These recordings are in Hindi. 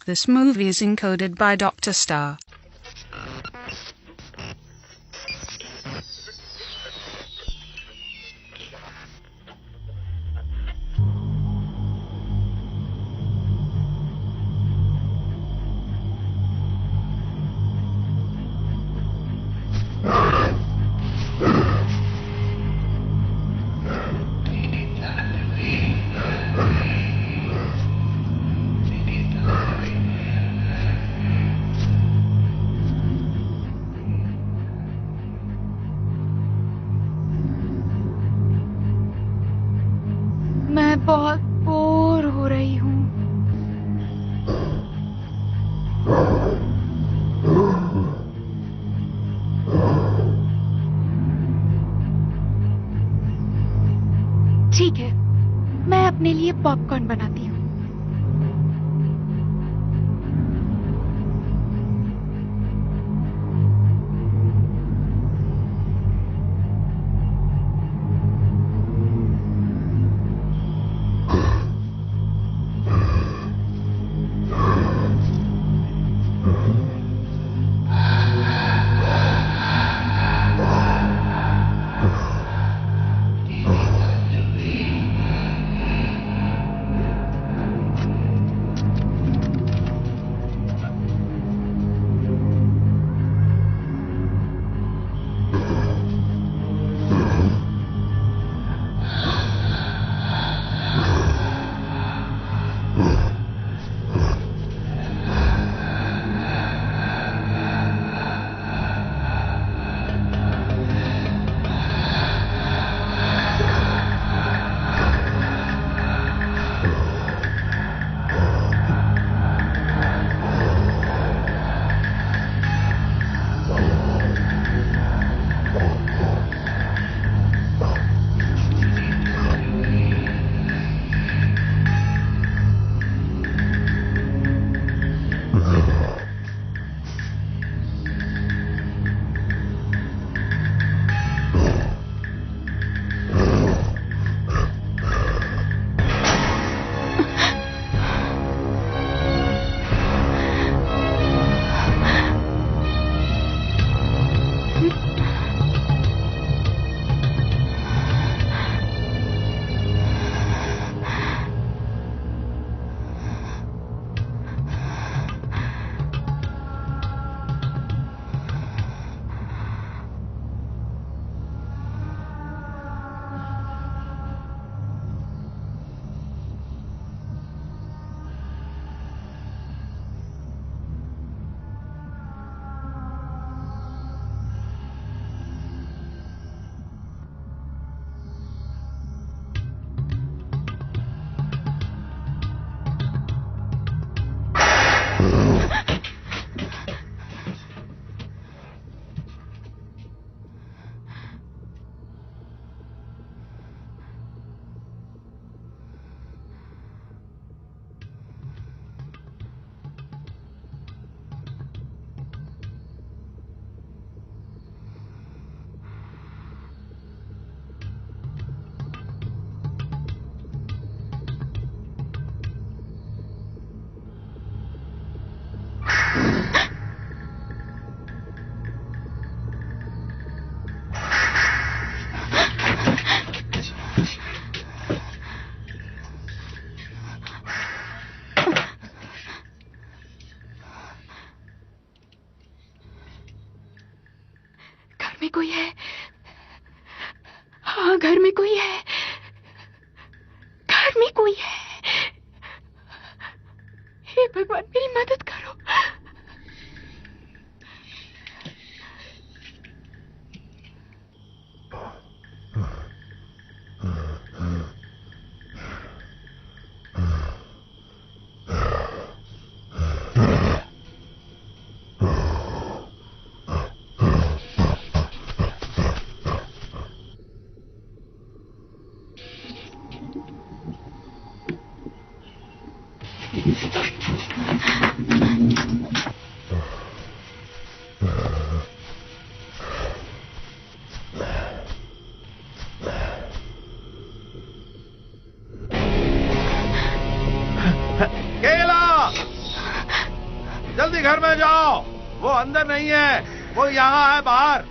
this movie is encoded by Dr. Star. मैं बहुत बोर हो रही हूँ। ठीक है, मैं अपने लिए पॉपकॉर्न बनाती हूँ। घर में कोई है? हाँ, घर में कोई है। घर में कोई है। हे भगवान, मेरी मदद करो। में जाओ, वो अंदर नहीं है, वो यहाँ है बाहर।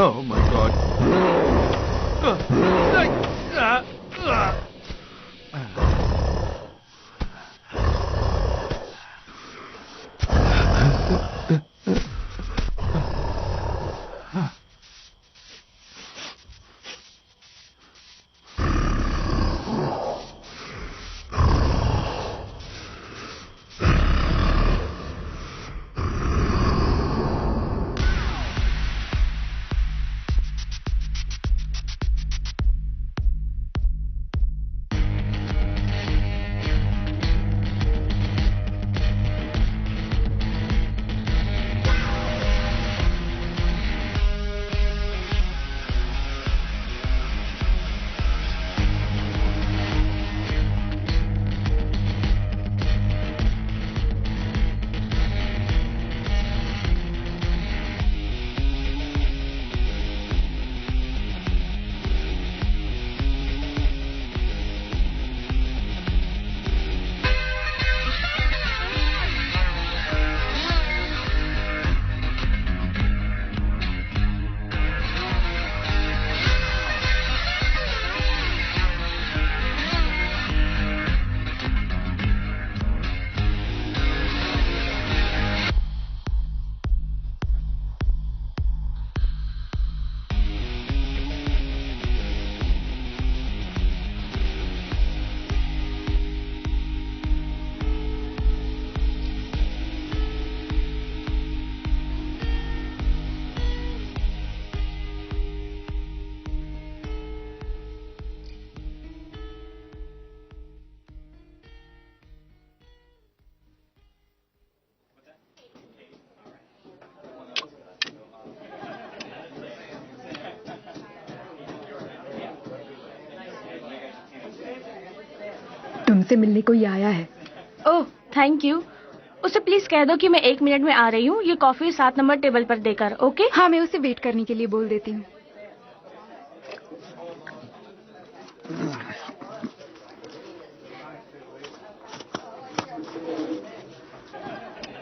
Oh my God. तुमसे मिलने कोई आया है। Oh thank you. उसे प्लीज कह दो कि मैं 1 मिनट में आ रही हूँ। ये कॉफी 7 नंबर टेबल पर देकर। ओके? हाँ, मैं उसे वेट करने के लिए बोल देती हूँ।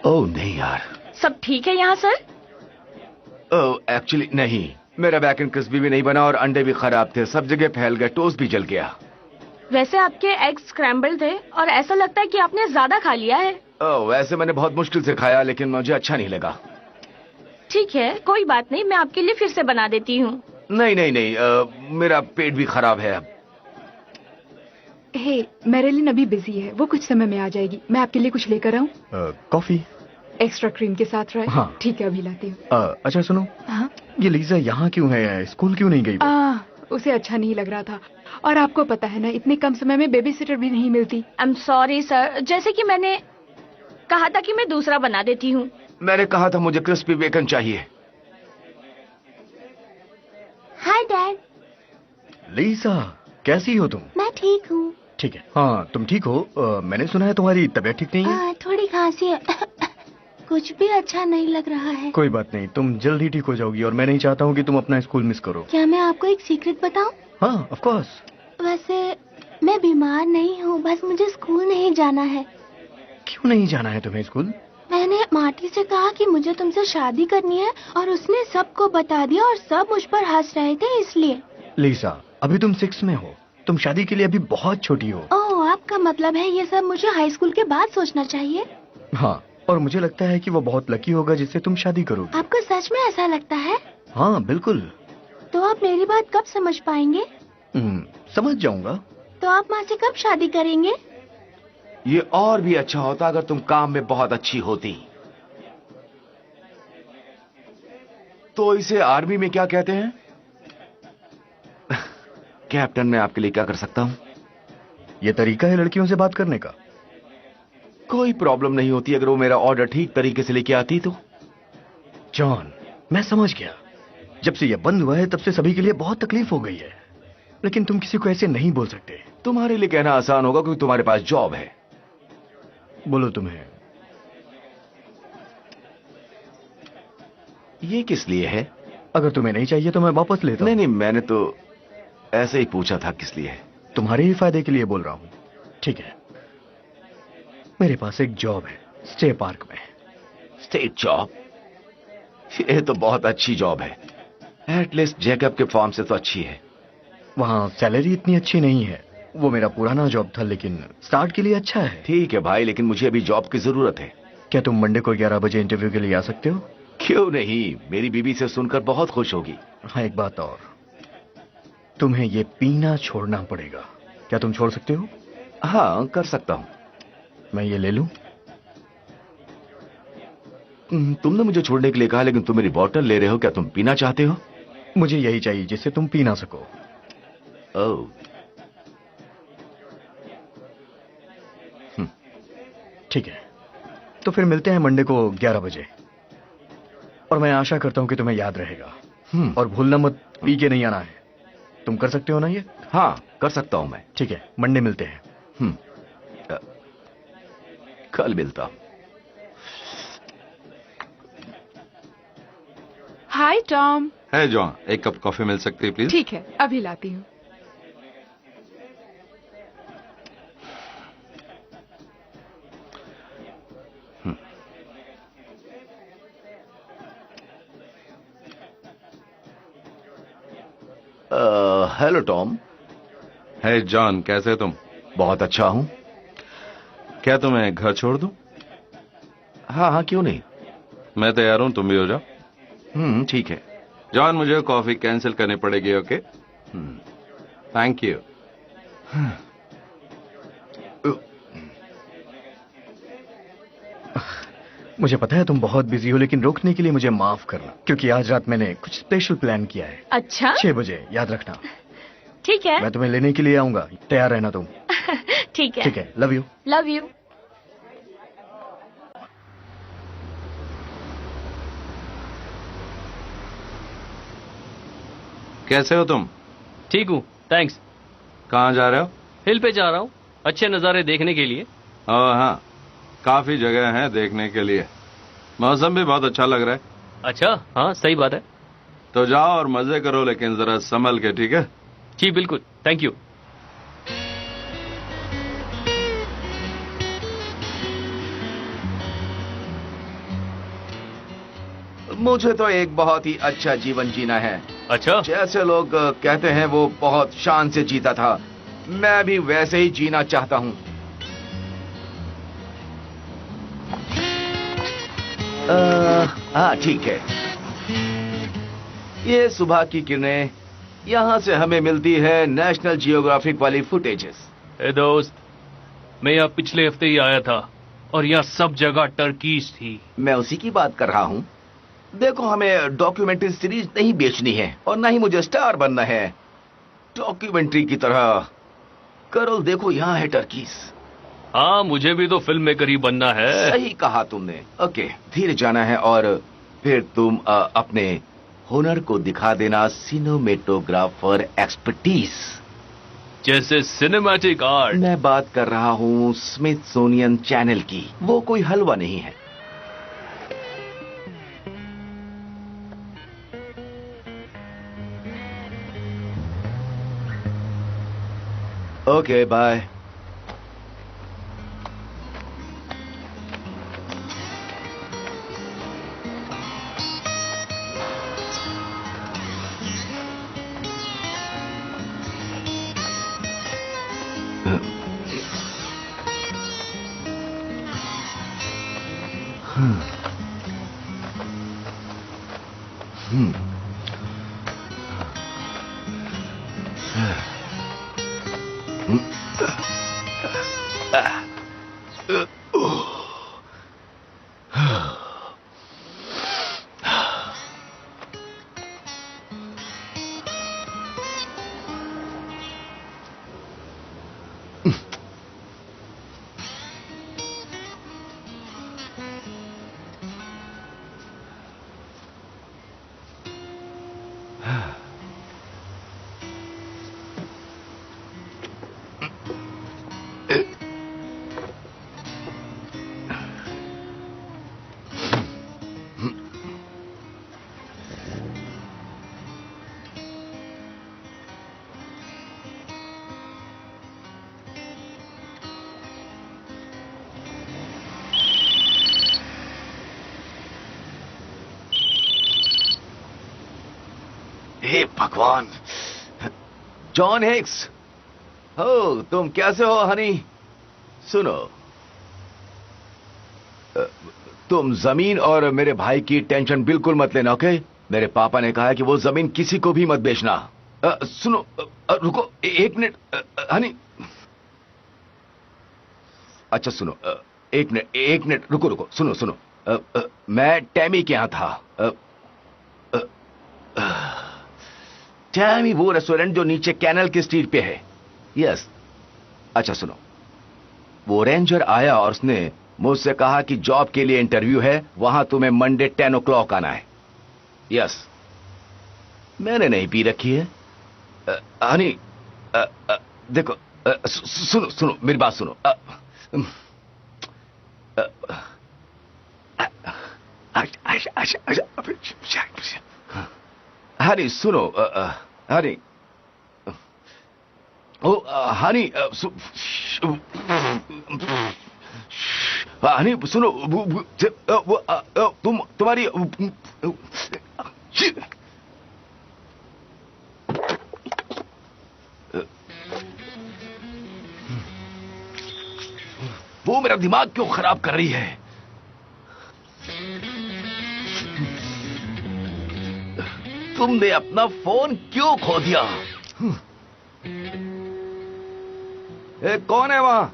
ओह नहीं यार। सब ठीक है यहाँ सर? ओह एक्चुअली नहीं, मेरा बैकन क्रिस्पी भी नहीं बना और अंडे भी खराब थे, सब जगह फैल गए, टोस्ट भी जल गया। वैसे आपके एग्स स्क्रैम्बल थे और ऐसा लगता है कि आपने ज्यादा खा लिया है। ओह वैसे मैंने बहुत मुश्किल से खाया, लेकिन मुझे अच्छा नहीं लगा। ठीक है, कोई बात नहीं, मैं आपके लिए फिर से बना देती हूँ। नहीं नहीं नहीं, मेरा पेट भी खराब है अब। हे, मैरिलिन अभी बिजी है, वो कुछ समय में आ जाएगी। मैं आपके लिए कुछ लेकर आऊँ? कॉफी एक्स्ट्रा क्रीम के साथ राइट? हाँ। ठीक है, अभी लाती हूँ। अच्छा सुनो, हाँ? ये लीजा यहाँ क्यों है? स्कूल क्यों नहीं गई वो? उसे अच्छा नहीं लग रहा था, और आपको पता है ना, इतने कम समय में बेबी सिटर भी नहीं मिलती। आई एम सॉरी सर, जैसे कि मैंने कहा था कि मैं दूसरा बना देती हूँ। मैंने कहा था मुझे क्रिस्पी बेकन चाहिए। Hi dad. लीजा कैसी हो तुम? मैं ठीक हूँ। ठीक है, हाँ तुम ठीक हो। मैंने सुना है तुम्हारी तबीयत ठीक नहीं है। थोड़ी खांसी है। कुछ भी अच्छा नहीं लग रहा है। कोई बात नहीं, तुम जल्द ही ठीक हो जाओगी, और मैं नहीं चाहता हूँ कि तुम अपना स्कूल मिस करो। क्या मैं आपको एक सीक्रेट बताऊं? हाँ ऑफ कोर्स। वैसे मैं बीमार नहीं हूँ, बस मुझे स्कूल नहीं जाना है। क्यों नहीं जाना है तुम्हें स्कूल? मैंने मार्टी से कहा कि मुझे तुमसे शादी करनी है, और उसने सबको बता दिया और सब मुझ पर हंस रहे थे, इसलिए। लीजा अभी तुम 6 में हो, तुम शादी के लिए अभी बहुत छोटी हो। ओह, आपका मतलब है ये सब मुझे हाई स्कूल के बाद सोचना चाहिए? हाँ, और मुझे लगता है कि वो बहुत लकी होगा जिससे तुम शादी करोगे। आपको सच में ऐसा लगता है? हाँ बिल्कुल। तो आप मेरी बात कब समझ पाएंगे? समझ जाऊंगा। तो आप माँ से कब शादी करेंगे? ये और भी अच्छा होता अगर तुम काम में बहुत अच्छी होती। तो इसे आर्मी में क्या कहते हैं? कैप्टन, मैं आपके लिए क्या कर सकता हूं? ये तरीका है लड़कियों से बात करने का। कोई प्रॉब्लम नहीं होती अगर वो मेरा ऑर्डर ठीक तरीके से लेके आती तो। जॉन, मैं समझ गया। जब से ये बंद हुआ है तब से सभी के लिए बहुत तकलीफ हो गई है, लेकिन तुम किसी को ऐसे नहीं बोल सकते। तुम्हारे लिए कहना आसान होगा क्योंकि तुम्हारे पास जॉब है। बोलो तुम्हें। ये किस लिए है? अगर तुम्हें नहीं चाहिए तो मैं वापस लेता हूं। नहीं, मैंने तो ऐसे ही पूछा था किस लिए है। तुम्हारे ही फायदे के लिए बोल रहा हूं। ठीक है, मेरे पास एक जॉब है स्टे पार्क में। State job? ये तो बहुत अच्छी जॉब है। एटलीस्ट जैकब के फॉर्म से तो अच्छी है। वहां सैलरी इतनी अच्छी नहीं है, वो मेरा पुराना जॉब था, लेकिन स्टार्ट के लिए अच्छा है। ठीक है भाई, लेकिन मुझे अभी जॉब की जरूरत है। क्या तुम मंडे को 11 बजे इंटरव्यू के लिए आ सकते हो? क्यों नहीं, मेरी बीबी से सुनकर बहुत खुश होगी। हाँ, एक बात और, तुम्हें ये पीना छोड़ना पड़ेगा। क्या तुम छोड़ सकते हो? हाँ, कर सकता हूं। मैं ये ले लूं? तुमने मुझे छोड़ने के लिए कहा, लेकिन तुम मेरी बोतल ले रहे हो। क्या तुम पीना चाहते हो? मुझे यही चाहिए जिससे तुम पी ना सको। ओह, ठीक है, तो फिर मिलते हैं मंडे को 11 बजे। और मैं आशा करता हूं कि तुम्हें याद रहेगा। और भूलना मत, पी के नहीं आना है। तुम कर सकते हो ना ये? हाँ, कर सकता हूं मैं। ठीक है, मंडे मिलते हैं। कल मिलता हूं। हाय टॉम। है जॉन, एक कप कॉफी मिल सकती है प्लीज? ठीक है, अभी लाती हूँ। Hello Tom. है जॉन, कैसे तुम? बहुत अच्छा हूं। क्या तुम्हें घर छोड़ दूं? हाँ, क्यों नहीं। मैं तैयार हूं, तुम भी हो जाओ। ठीक है। जॉन, मुझे कॉफी कैंसिल करनी पड़ेगी। Okay, thank you. मुझे पता है तुम बहुत बिजी हो, लेकिन रोकने के लिए मुझे माफ करना, क्योंकि आज रात मैंने कुछ स्पेशल प्लान किया है। अच्छा, 6 बजे, याद रखना। ठीक है। मैं तुम्हें लेने के लिए आऊंगा, तैयार रहना तुम। ठीक है। ठीक है, लव यू। Love you. कैसे हो तुम? ठीक हूँ, थैंक्स। कहाँ जा रहे हो? हिल पे जा रहा हूँ, अच्छे नज़ारे देखने के लिए। हाँ, काफी जगह है देखने के लिए। मौसम भी बहुत अच्छा लग रहा है। अच्छा, हाँ सही बात है। तो जाओ और मजे करो, लेकिन जरा संभल के, ठीक है? जी बिल्कुल, थैंक यू। मुझे तो एक बहुत ही अच्छा जीवन जीना है। अच्छा, जैसे लोग कहते हैं वो बहुत शान से जीता था, मैं भी वैसे ही जीना चाहता हूं। हाँ, ठीक है। ये सुबह की किरणें, यहां से हमें मिलती है नेशनल जियोग्राफिक वाली फुटेजेस। ए दोस्त, मैं यहाँ पिछले हफ्ते ही आया था और यहाँ सब जगह टर्कीज थी। मैं उसी की बात कर रहा हूं। देखो, हमें डॉक्यूमेंट्री सीरीज नहीं बेचनी है और ना ही मुझे स्टार बनना है। डॉक्यूमेंट्री की तरह करोल, देखो यहाँ है टर्कीज। हाँ, मुझे भी तो फिल्म मेकर ही बनना है। सही कहा तुमने। ओके, धीरे जाना है और फिर तुम अपने हुनर को दिखा देना। सिनेमेटोग्राफर एक्सपर्टीज, जैसे सिनेमैटिक आर्ट। मैं बात कर रहा हूँ स्मिथसोनियन चैनल की। वो कोई हलवा नहीं है। Okay, bye. हे भगवान, जॉन हिक्स। हो, तुम कैसे हो हनी? सुनो, तुम जमीन और मेरे भाई की टेंशन बिल्कुल मत लेना, ओके? मेरे पापा ने कहा है कि वो जमीन किसी को भी मत बेचना। सुनो, रुको एक मिनट हनी। अच्छा सुनो, एक मिनट रुको रुको, सुनो सुनो। मैं टैमी के यहां था। टैमी वो रेस्टोरेंट जो नीचे कैनल की स्ट्रीट पे है। यस। अच्छा सुनो, वो रेंजर आया और उसने मुझसे कहा कि जॉब के लिए इंटरव्यू है, वहां तुम्हें मंडे 10 o'clock आना है। यस। मैंने नहीं पी रखी है हनी। देखो, सुनो सुनो मेरी बात सुनो। हनी सुनो, हनी, ओ हनी, हनी सुनो, तुम्हारी वो मेरा दिमाग क्यों खराब कर रही है? तुमने अपना फोन क्यों खो दिया? कौन है वहां?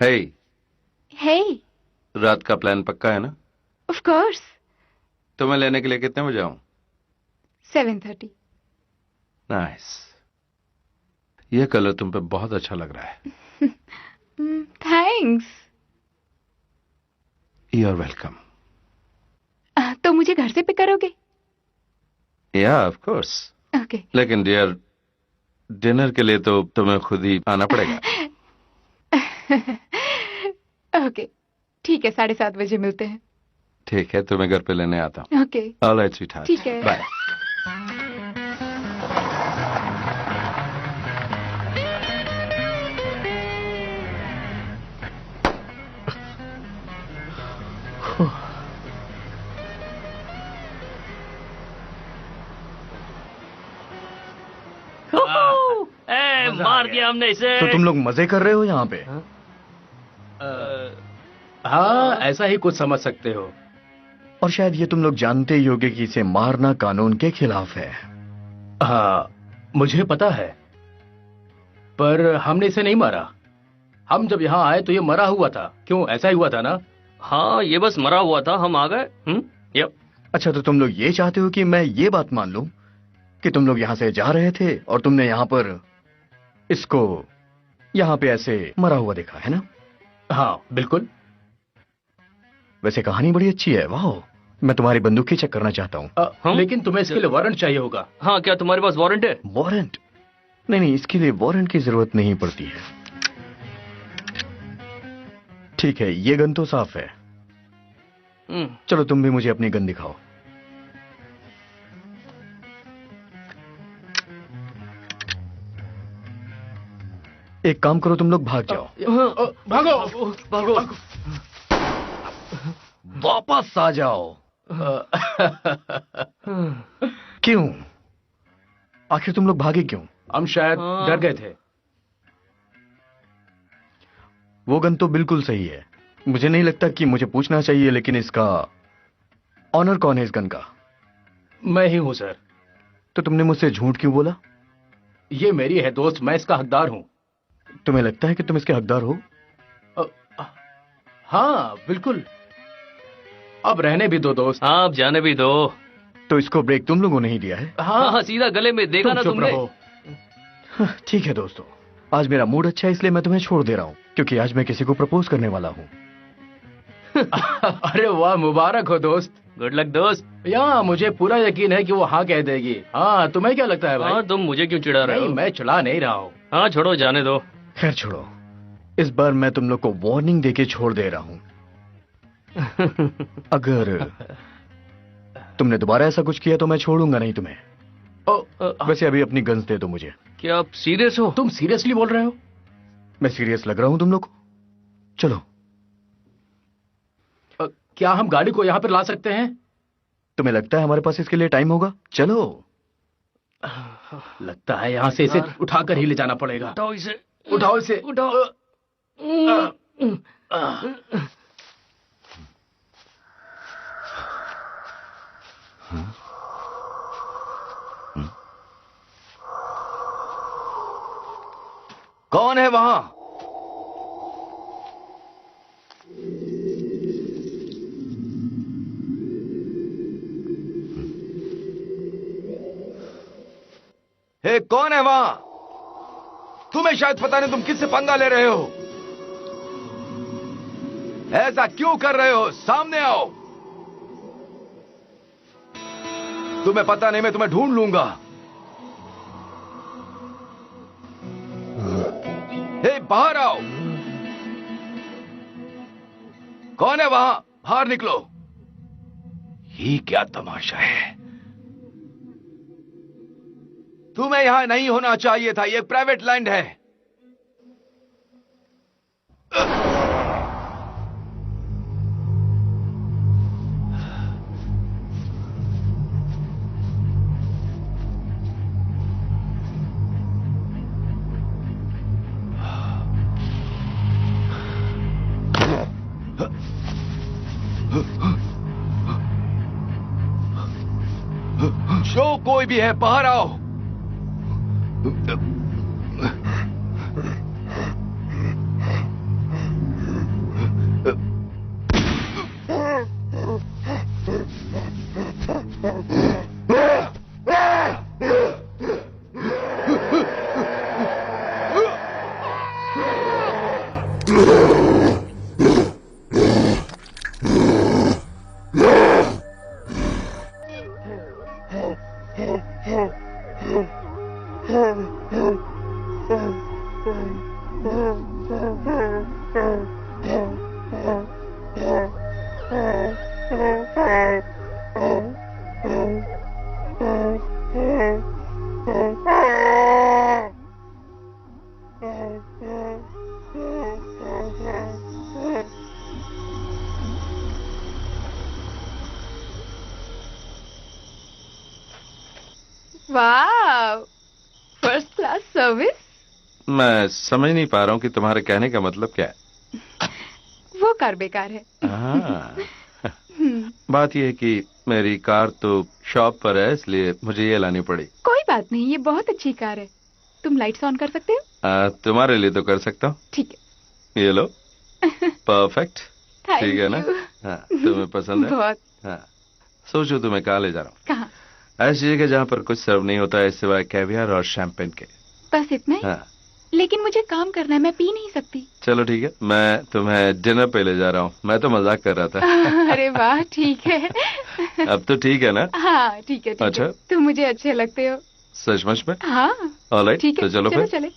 हे, हे, रात का प्लान पक्का है ना? Of course. तुम्हें लेने के लिए कितने बजे आऊं? 7:30। नाइस। ये कलर तुम पे बहुत अच्छा लग रहा है। थैंक्स। You are welcome. तो मुझे घर से पिक करोगे? या ऑफ कोर्स। ओके। लेकिन डियर, डिनर के लिए तो तुम्हें खुद ही आना पड़ेगा। ओके, ठीक है, 7:30 बजे मिलते हैं। ठीक है, तुम्हें घर पे लेने आता हूँ। ओके। Alright sweetheart. ठीक है। बाय। मार दिया हमने इसे। तो तुम लोग मजे कर रहे हो यहाँ पे? हाँ, ऐसा ही कुछ समझ सकते हो। और शायद ये तुम लोग जानते ही होगे कि इसे मारना कानून के खिलाफ है। हाँ, मुझे पता है, पर हमने इसे नहीं मारा। हम जब यहाँ आए तो ये मरा हुआ था। क्यों, ऐसा ही हुआ था ना? हाँ, ये बस मरा हुआ था, हम आ गए। यप। अच्छा, तो तुम लोग ये चाहते हो कि मैं ये बात मान लूं कि तुम लोग यहाँ से जा रहे थे और तुमने यहाँ पर इसको यहाँ पे ऐसे मरा हुआ देखा, है ना? हाँ, बिल्कुल। वैसे कहानी बड़ी अच्छी है। वाह, मैं तुम्हारी बंदूक ही चेक करना चाहता हूँ। लेकिन तुम्हें इसके लिए वारंट चाहिए होगा। हाँ, क्या तुम्हारे पास वारंट है? वारंट? नहीं नहीं, इसके लिए वारंट की जरूरत नहीं पड़ती है। ठीक है, ये गन तो साफ है। चलो तुम भी मुझे अपनी गन दिखाओ। एक काम करो, तुम लोग भाग जाओ। भागो भागो। वापस आ जाओ। क्यों? आखिर तुम लोग भागे क्यों? हम शायद डर गए थे। वो गन तो बिल्कुल सही है। मुझे नहीं लगता कि मुझे पूछना चाहिए, लेकिन इसका ऑनर कौन है इस गन का? मैं ही हूं सर। तो तुमने मुझसे झूठ क्यों बोला? ये मेरी है दोस्त, मैं इसका हकदार हूं। तुम्हें लगता है कि तुम इसके हकदार हो? हाँ बिल्कुल। अब रहने भी दो दोस्त। हाँ, अब जाने भी दो। तो इसको ब्रेक तुम लोगों ने ही दिया है? हाँ, सीधा गले में देगा तुम ना चुप तुमने। रहो। हाँ, ठीक है दोस्तों, आज मेरा मूड अच्छा है इसलिए मैं तुम्हें छोड़ दे रहा हूँ, क्योंकि आज मैं किसी को प्रपोज करने वाला हूँ। अरे वाह, मुबारक हो दोस्त। गुड लक दोस्त। यहाँ मुझे पूरा यकीन है कि वो हाँ कह देगी। हाँ, तुम्हें क्या लगता है भाई? हाँ, तुम मुझे क्यों चिढ़ा रहे नहीं, हो? मैं चिढ़ा नहीं रहा हूँ। हाँ, छोड़ो, जाने दो। खैर छोड़ो, इस बार मैं तुम लोग को वार्निंग देके छोड़ दे रहा हूँ। अगर तुमने दोबारा ऐसा कुछ किया तो मैं छोड़ूंगा नहीं तुम्हें। वैसे अभी अपनी गन्स दे दो मुझे। क्या आप सीरियस हो? तुम सीरियसली बोल रहे हो? मैं सीरियस लग रहा हूँ तुम लोग को? चलो। क्या हम गाड़ी को यहाँ पर ला सकते हैं? तुम्हें लगता है हमारे पास इसके लिए टाइम होगा? चलो। लगता है यहाँ से इसे उठाकर ही ले जाना पड़ेगा। उठाओ इसे। उठाओ इसे। उठाओ। कौन है वहां? हे, कौन है वहां? तुम्हें शायद पता नहीं तुम किससे पंगा ले रहे हो। ऐसा क्यों कर रहे हो? सामने आओ। तुम्हें पता नहीं मैं तुम्हें ढूंढ लूंगा। हे, बाहर आओ। कौन है वहां? बाहर निकलो। ये क्या तमाशा है? तुम्हें यहां नहीं होना चाहिए था, यह प्राइवेट लैंड है। जो कोई भी है, बाहर आओ। वाह, फर्स्ट क्लास सर्विस। मैं समझ नहीं पा रहा हूँ कि तुम्हारे कहने का मतलब क्या है। वो कार बेकार है। हाँ। बात यह है कि मेरी कार तो शॉप पर है, इसलिए मुझे ये लानी पड़ी। कोई बात नहीं, ये बहुत अच्छी कार है। तुम लाइट्स ऑन कर सकते हो? तुम्हारे लिए तो कर सकता हूँ। ठीक है। ये लो। परफेक्ट। Thank ठीक है ना? you. हाँ, तुम्हें पसंद है? बहुत। हाँ। सोचो तुम्हें कहाँ ले जा रहा हूँ। कहाँ? ऐसी जगह जहाँ पर कुछ सर्व नहीं होता है सिवाय कैवियर और शैंपेन के। बस इतना ही? हाँ। लेकिन मुझे काम करना है, मैं पी नहीं सकती। चलो ठीक है, मैं तुम्हें डिनर पे ले जा रहा हूँ। मैं तो मजाक कर रहा था। अरे वाह, ठीक है। अब तो ठीक है ना? हाँ ठीक है, ठीक अच्छा। है। तुम मुझे अच्छे लगते हो। सचमुच में? हाँ ऑलराइट, ठीक है, तो चलो फिर। चले।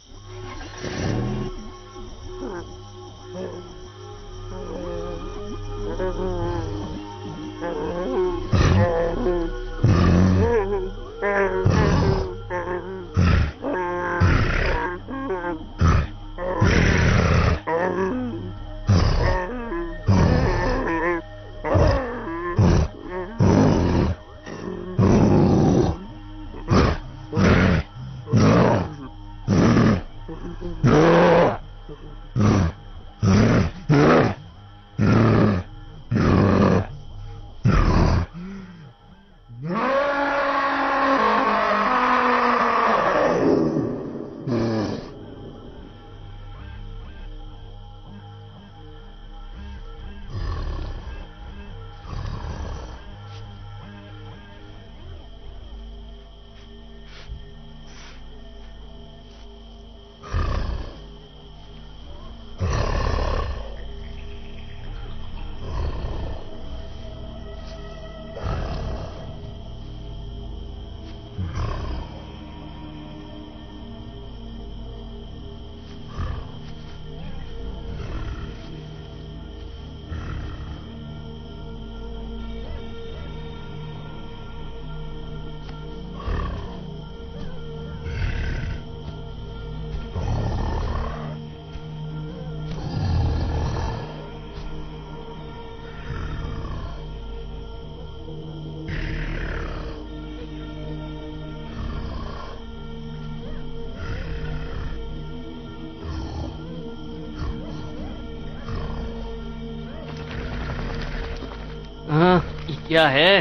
हाँ, ये क्या है?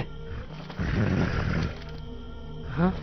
हाँ?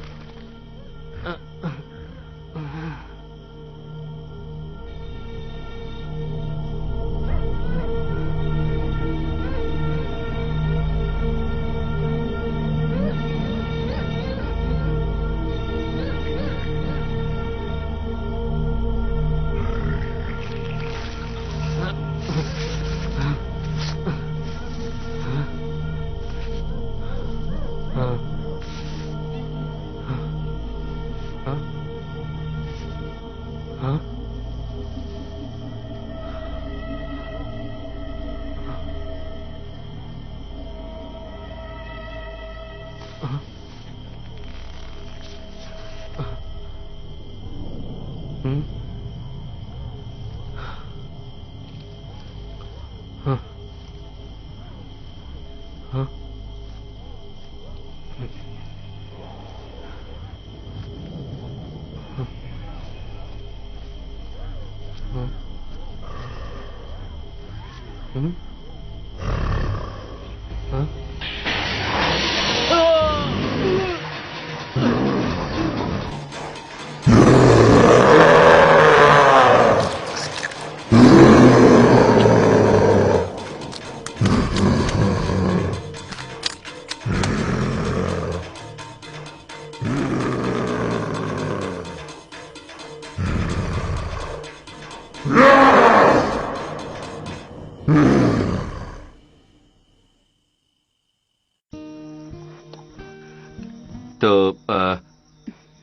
तो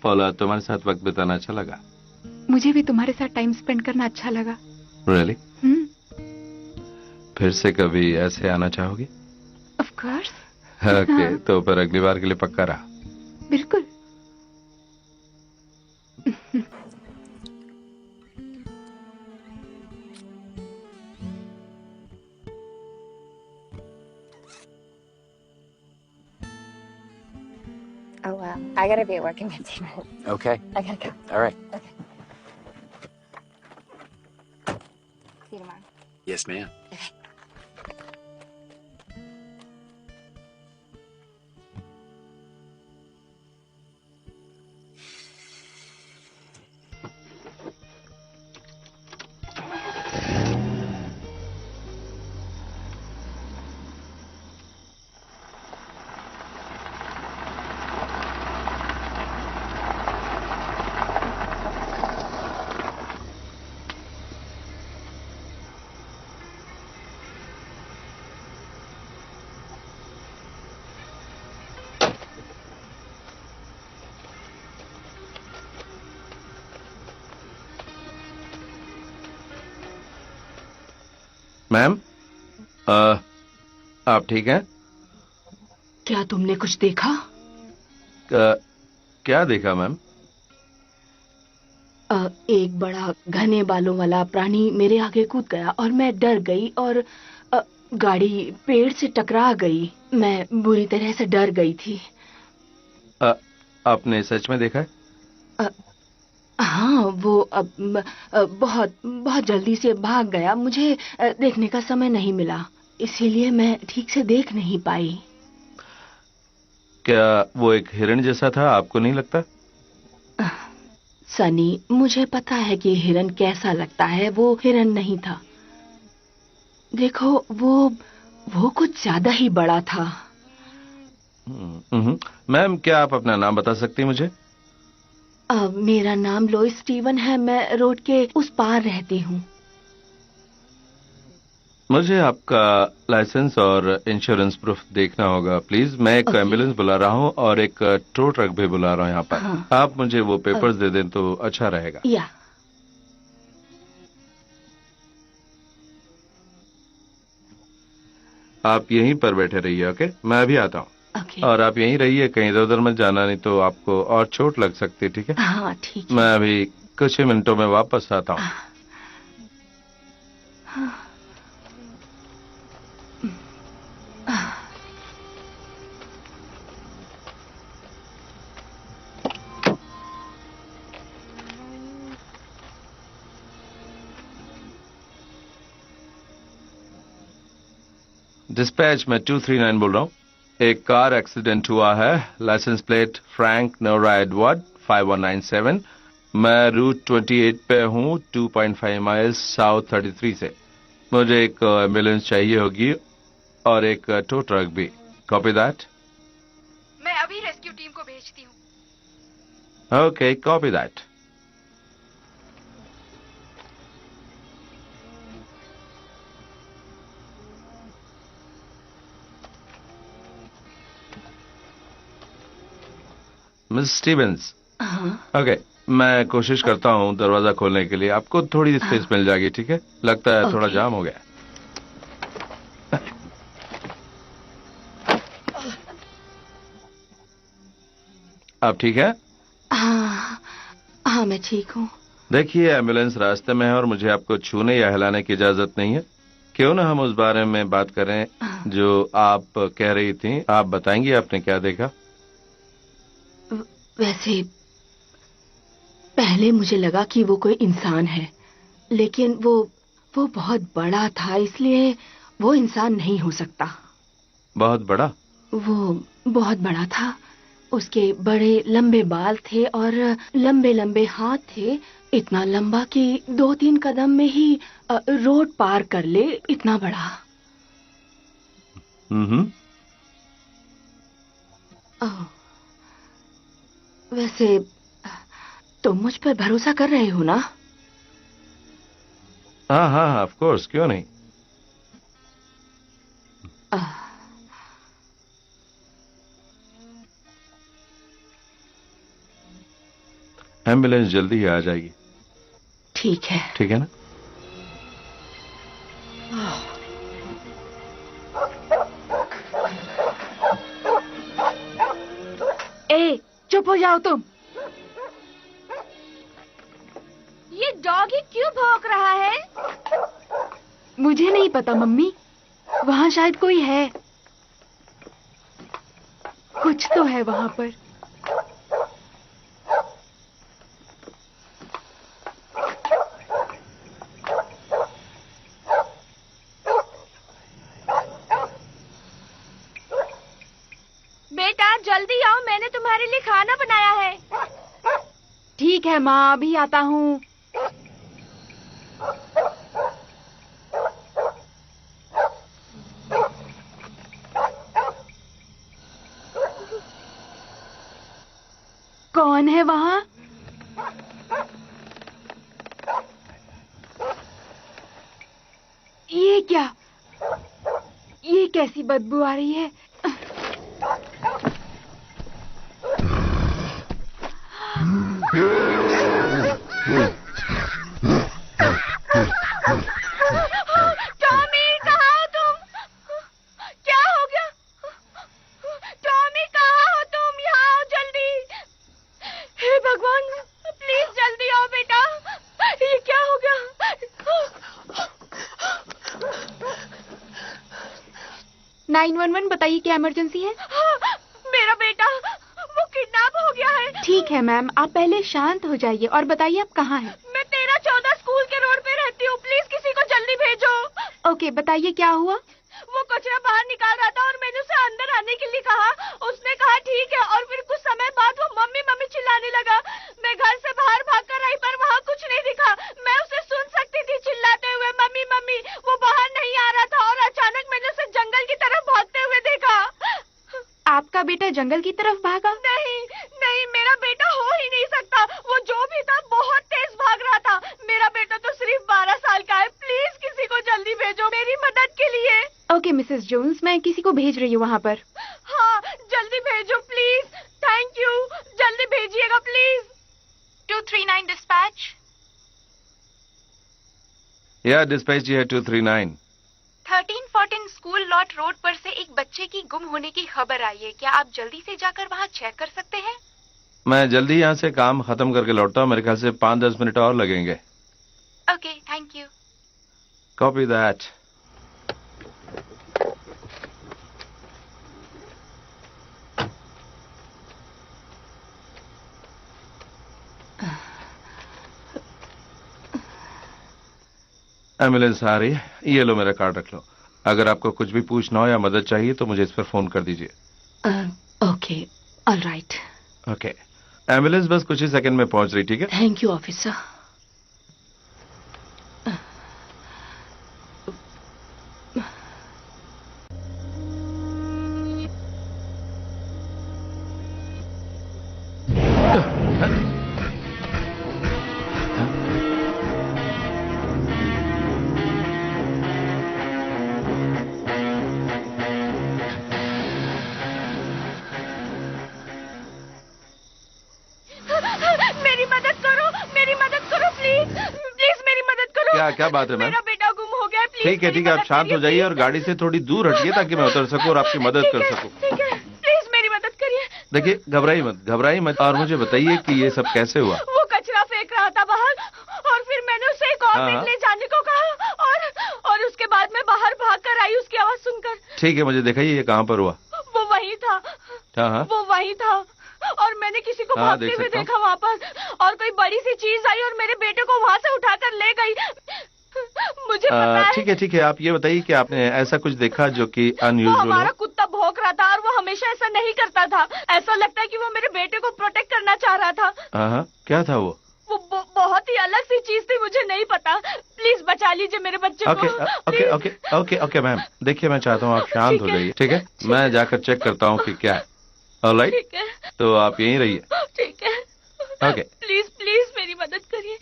पौला, तुम्हारे साथ वक्त बिताना अच्छा लगा? मुझे भी तुम्हारे साथ टाइम स्पेंड करना अच्छा लगा। रियली? हम्म। फिर से कभी ऐसे आना चाहोगे? Of course. ओके, तो फिर अगली बार के लिए पक्का रहा। बिल्कुल। Oh, wow. I gotta be at work in 15 minutes. Okay. I gotta go. All right. Okay. See you tomorrow. Yes, ma'am. Ma'am, आप ठीक हैं? क्या तुमने कुछ देखा? क्या देखा मैम? एक बड़ा घने बालों वाला प्राणी मेरे आगे कूद गया और मैं डर गई और गाड़ी पेड़ से टकरा गई। मैं बुरी तरह से डर गई थी। आपने सच में देखा है? हाँ, वो बहुत बहुत जल्दी से भाग गया। मुझे देखने का समय नहीं मिला, इसीलिए मैं ठीक से देख नहीं पाई। क्या वो एक हिरण जैसा था, आपको नहीं लगता? सनी, मुझे पता है कि हिरन कैसा लगता है। वो हिरन नहीं था। देखो, वो कुछ ज्यादा ही बड़ा था। मैम, क्या आप अपना नाम बता सकती हैं मुझे? मेरा नाम लोइस स्टीवन है। मैं रोड के उस पार रहती हूँ। मुझे आपका लाइसेंस और इंश्योरेंस प्रूफ देखना होगा प्लीज। मैं एक एम्बुलेंस बुला रहा हूँ और एक टो ट्रक भी बुला रहा हूँ यहाँ पर। हाँ। आप मुझे वो पेपर्स दे दें तो अच्छा रहेगा। या आप यहीं पर बैठे रहिए, ओके? मैं अभी आता हूँ। ओके। और आप यहीं रहिए, कहीं इधर उधर मत जाना, नहीं तो आपको और चोट लग सकती है, ठीक है? हाँ, ठीक है। मैं अभी कुछ ही मिनटों में वापस आता हूँ। डिस्पैच में 239 बोल रहा हूँ। एक कार एक्सीडेंट हुआ है, licence plate Frank Nora Edward 5197। मैं रूट 28 पे हूँ, 2.5 माइल्स साउथ 33 से। मुझे एक एम्बुलेंस चाहिए होगी और एक टो ट्रक भी। Copy that? मैं अभी रेस्क्यू टीम को भेजती हूँ। Okay, copy that. Miss Stevens. हाँ। ओके, मैं कोशिश करता हूँ दरवाजा खोलने के लिए। आपको थोड़ी स्पेस मिल जाएगी, ठीक है? लगता है थोड़ा जाम हो गया। आप ठीक है? हाँ, मैं ठीक हूँ। देखिए, एम्बुलेंस रास्ते में है और मुझे आपको छूने या हिलाने की इजाजत नहीं है। क्यों ना हम उस बारे में बात करें जो आप कह रही थी। आप बताएंगी आपने क्या देखा? वैसे पहले मुझे लगा कि वो कोई इंसान है, लेकिन वो बहुत बड़ा था, इसलिए वो इंसान नहीं हो सकता। बहुत बड़ा? वो बहुत बड़ा था। उसके बड़े लंबे बाल थे और लंबे लंबे हाथ थे। इतना लंबा कि 2-3 कदम में ही रोड पार कर ले, इतना बड़ा। वैसे तुम मुझ पर भरोसा कर रहे हो ना? हाँ हाँ, ऑफ कोर्स, क्यों नहीं। एम्बुलेंस जल्दी ही आ जाएगी। ठीक है। ठीक है ना? ए, चुप हो जाओ तुम। ये डॉगी क्यों भौंक रहा है? मुझे नहीं पता मम्मी, वहाँ शायद कोई है। कुछ तो है वहाँ पर। बेटा जल्दी आओ, मैंने तुम्हारे लिए खाना बनाया है। ठीक है माँ, अभी आता हूँ। कौन है वहाँ? ये क्या? ये कैसी बदबू आ रही है? टॉमी, 911 बताइए, क्या इमरजेंसी है? मेरा बेटा वो किडनैप हो गया है। ठीक है मैम, आप पहले शांत हो जाइए और बताइए आप कहाँ हैं? मैं 13-14 स्कूल के रोड पे रहती हूँ, प्लीज किसी को जल्दी भेजो। ओके, बताइए क्या हुआ? वो कचरा बाहर निकाल रहा था और मैंने उसे अंदर आने के लिए कहा, उसने कहा ठीक है, और फिर कुछ समय बाद वो मम्मी मम्मी चिल्लाने लगा। मैं घर से बाहर भागकर आई पर वहाँ कुछ नहीं दिखा। मैं उसे सुन सकती थी चिल्लाते हुए मम्मी मम्मी। वो बाहर नहीं आ रहा था और अचानक मैंने उसे जंगल की तरफ भागते हुए देखा। आपका बेटा जंगल की तरफ भागा? नहीं नहीं, मेरा बेटा हो ही नहीं सकता। वो जो भी था बहुत तेज भाग रहा था। मेरा बेटा तो सिर्फ 12 साल का है। प्लीज किसी को जल्दी भेजो मेरी मदद के लिए। ओके मिसेस जोन्स, मैं किसी को भेज रही हूँ वहाँ पर। हाँ जल्दी भेजो प्लीज। थैंक यू, जल्दी भेजिएगा प्लीज। 239 डिस्पैच। या डिस्पैच है 239। 1314 स्कूल लॉट रोड पर से एक बच्चे की गुम होने की खबर आई है। क्या आप जल्दी से जाकर वहाँ चेक कर सकते हैं? मैं जल्दी यहाँ से काम खत्म करके लौटता हूँ। मेरे ख्याल से 5-10 मिनट और लगेंगे। Okay, thank you. Copy that. Ambulance आ रही है, ये लो मेरा कार्ड रख लो। अगर आपको कुछ भी पूछना हो या मदद चाहिए तो मुझे इस पर फोन कर दीजिए। Okay, alright. ओके, एम्बुलेंस बस कुछ ही सेकंड में पहुंच रही, ठीक है? Thank you officer. मेरी मदद करो प्लीज। प्लीज मेरी मदद करो। क्या बात है मैम? मेरा बेटा गुम हो गया है, प्लीज। ठीक है, आप शांत हो जाइए और गाड़ी से थोड़ी दूर हटिए ताकि मैं उतर सकूं और आपकी मदद कर सकूं। ठीक है, प्लीज मेरी मदद करिए। देखिए, घबराइए मत और मुझे बताइए कि ये सब कैसे हुआ। वो कचरा फेंक रहा था बाहर और फिर मैंने उसे एक और बिन ले जाने को कहा और उसके बाद मैं बाहर भाग कर आई उसकी आवाज सुनकर। ठीक है, मुझे दिखाइए ये कहाँ पर हुआ। वो वही था। हाँ, वो वही था और मैंने किसी को भागते हुए देखा वापस, और कोई बड़ी सी चीज आई और मेरे बेटे को वहाँ से उठाकर ले गई। मुझे पता है। ठीक है, आप ये बताइए कि आपने ऐसा कुछ देखा जो कि अनयूजुअल हो। हमारा कुत्ता भौंक रहा था और वो हमेशा ऐसा नहीं करता था। ऐसा लगता है कि वो मेरे बेटे को प्रोटेक्ट करना चाह रहा था। हाँ, क्या था वो? वो बहुत ही अलग सी चीज थी, मुझे नहीं पता। प्लीज बचा लीजिए मेरे बच्चे को। ओके मैम, देखिए मैं चाहता हूँ आप शांत हो जाइए, ठीक है? मैं जाकर चेक करता हूँ कि क्या है। ऑलराइट, ठीक है, तो आप यहीं रहिए। ठीक है। ओके, प्लीज मेरी मदद करिए।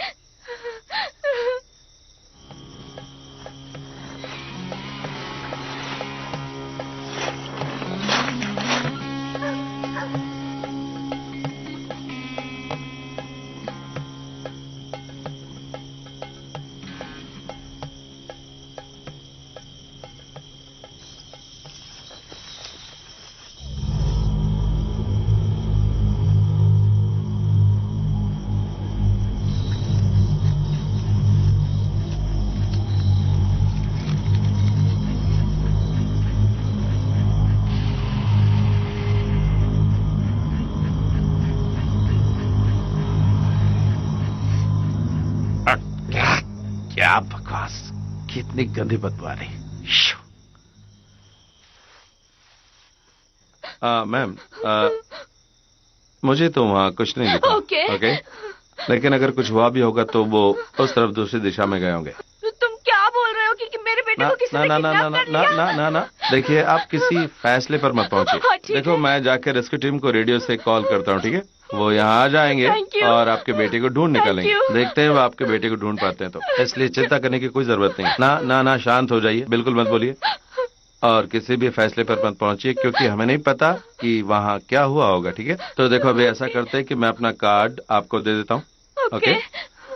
क्या बकवास, कितनी गंदी बदबू आ रही। मैम, मुझे तो वहाँ कुछ नहीं दिखा। ओके। लेकिन अगर कुछ हुआ भी होगा तो वो उस तरफ दूसरी दिशा में गए होंगे। तुम क्या बोल रहे हो कि मेरे बेटे को किसी ने किडनैप कर लिया? ना। देखिए, आप किसी फैसले पर मत पहुंचिए। देखो, मैं जाकर रेस्क्यू टीम को रेडियो से कॉल करता हूँ, ठीक है? वो यहाँ आ जाएंगे और आपके बेटे को ढूंढ निकालेंगे। देखते हैं वो आपके बेटे को ढूंढ पाते हैं तो। इसलिए चिंता करने की कोई जरूरत नहीं। ना, शांत हो जाइए, बिल्कुल मत बोलिए और किसी भी फैसले पर मत पहुंचिए, क्योंकि हमें नहीं पता कि वहाँ क्या हुआ होगा, ठीक है? तो देखो, अभी ऐसा करते हैं कि मैं अपना कार्ड आपको दे देता हूँ। ओके?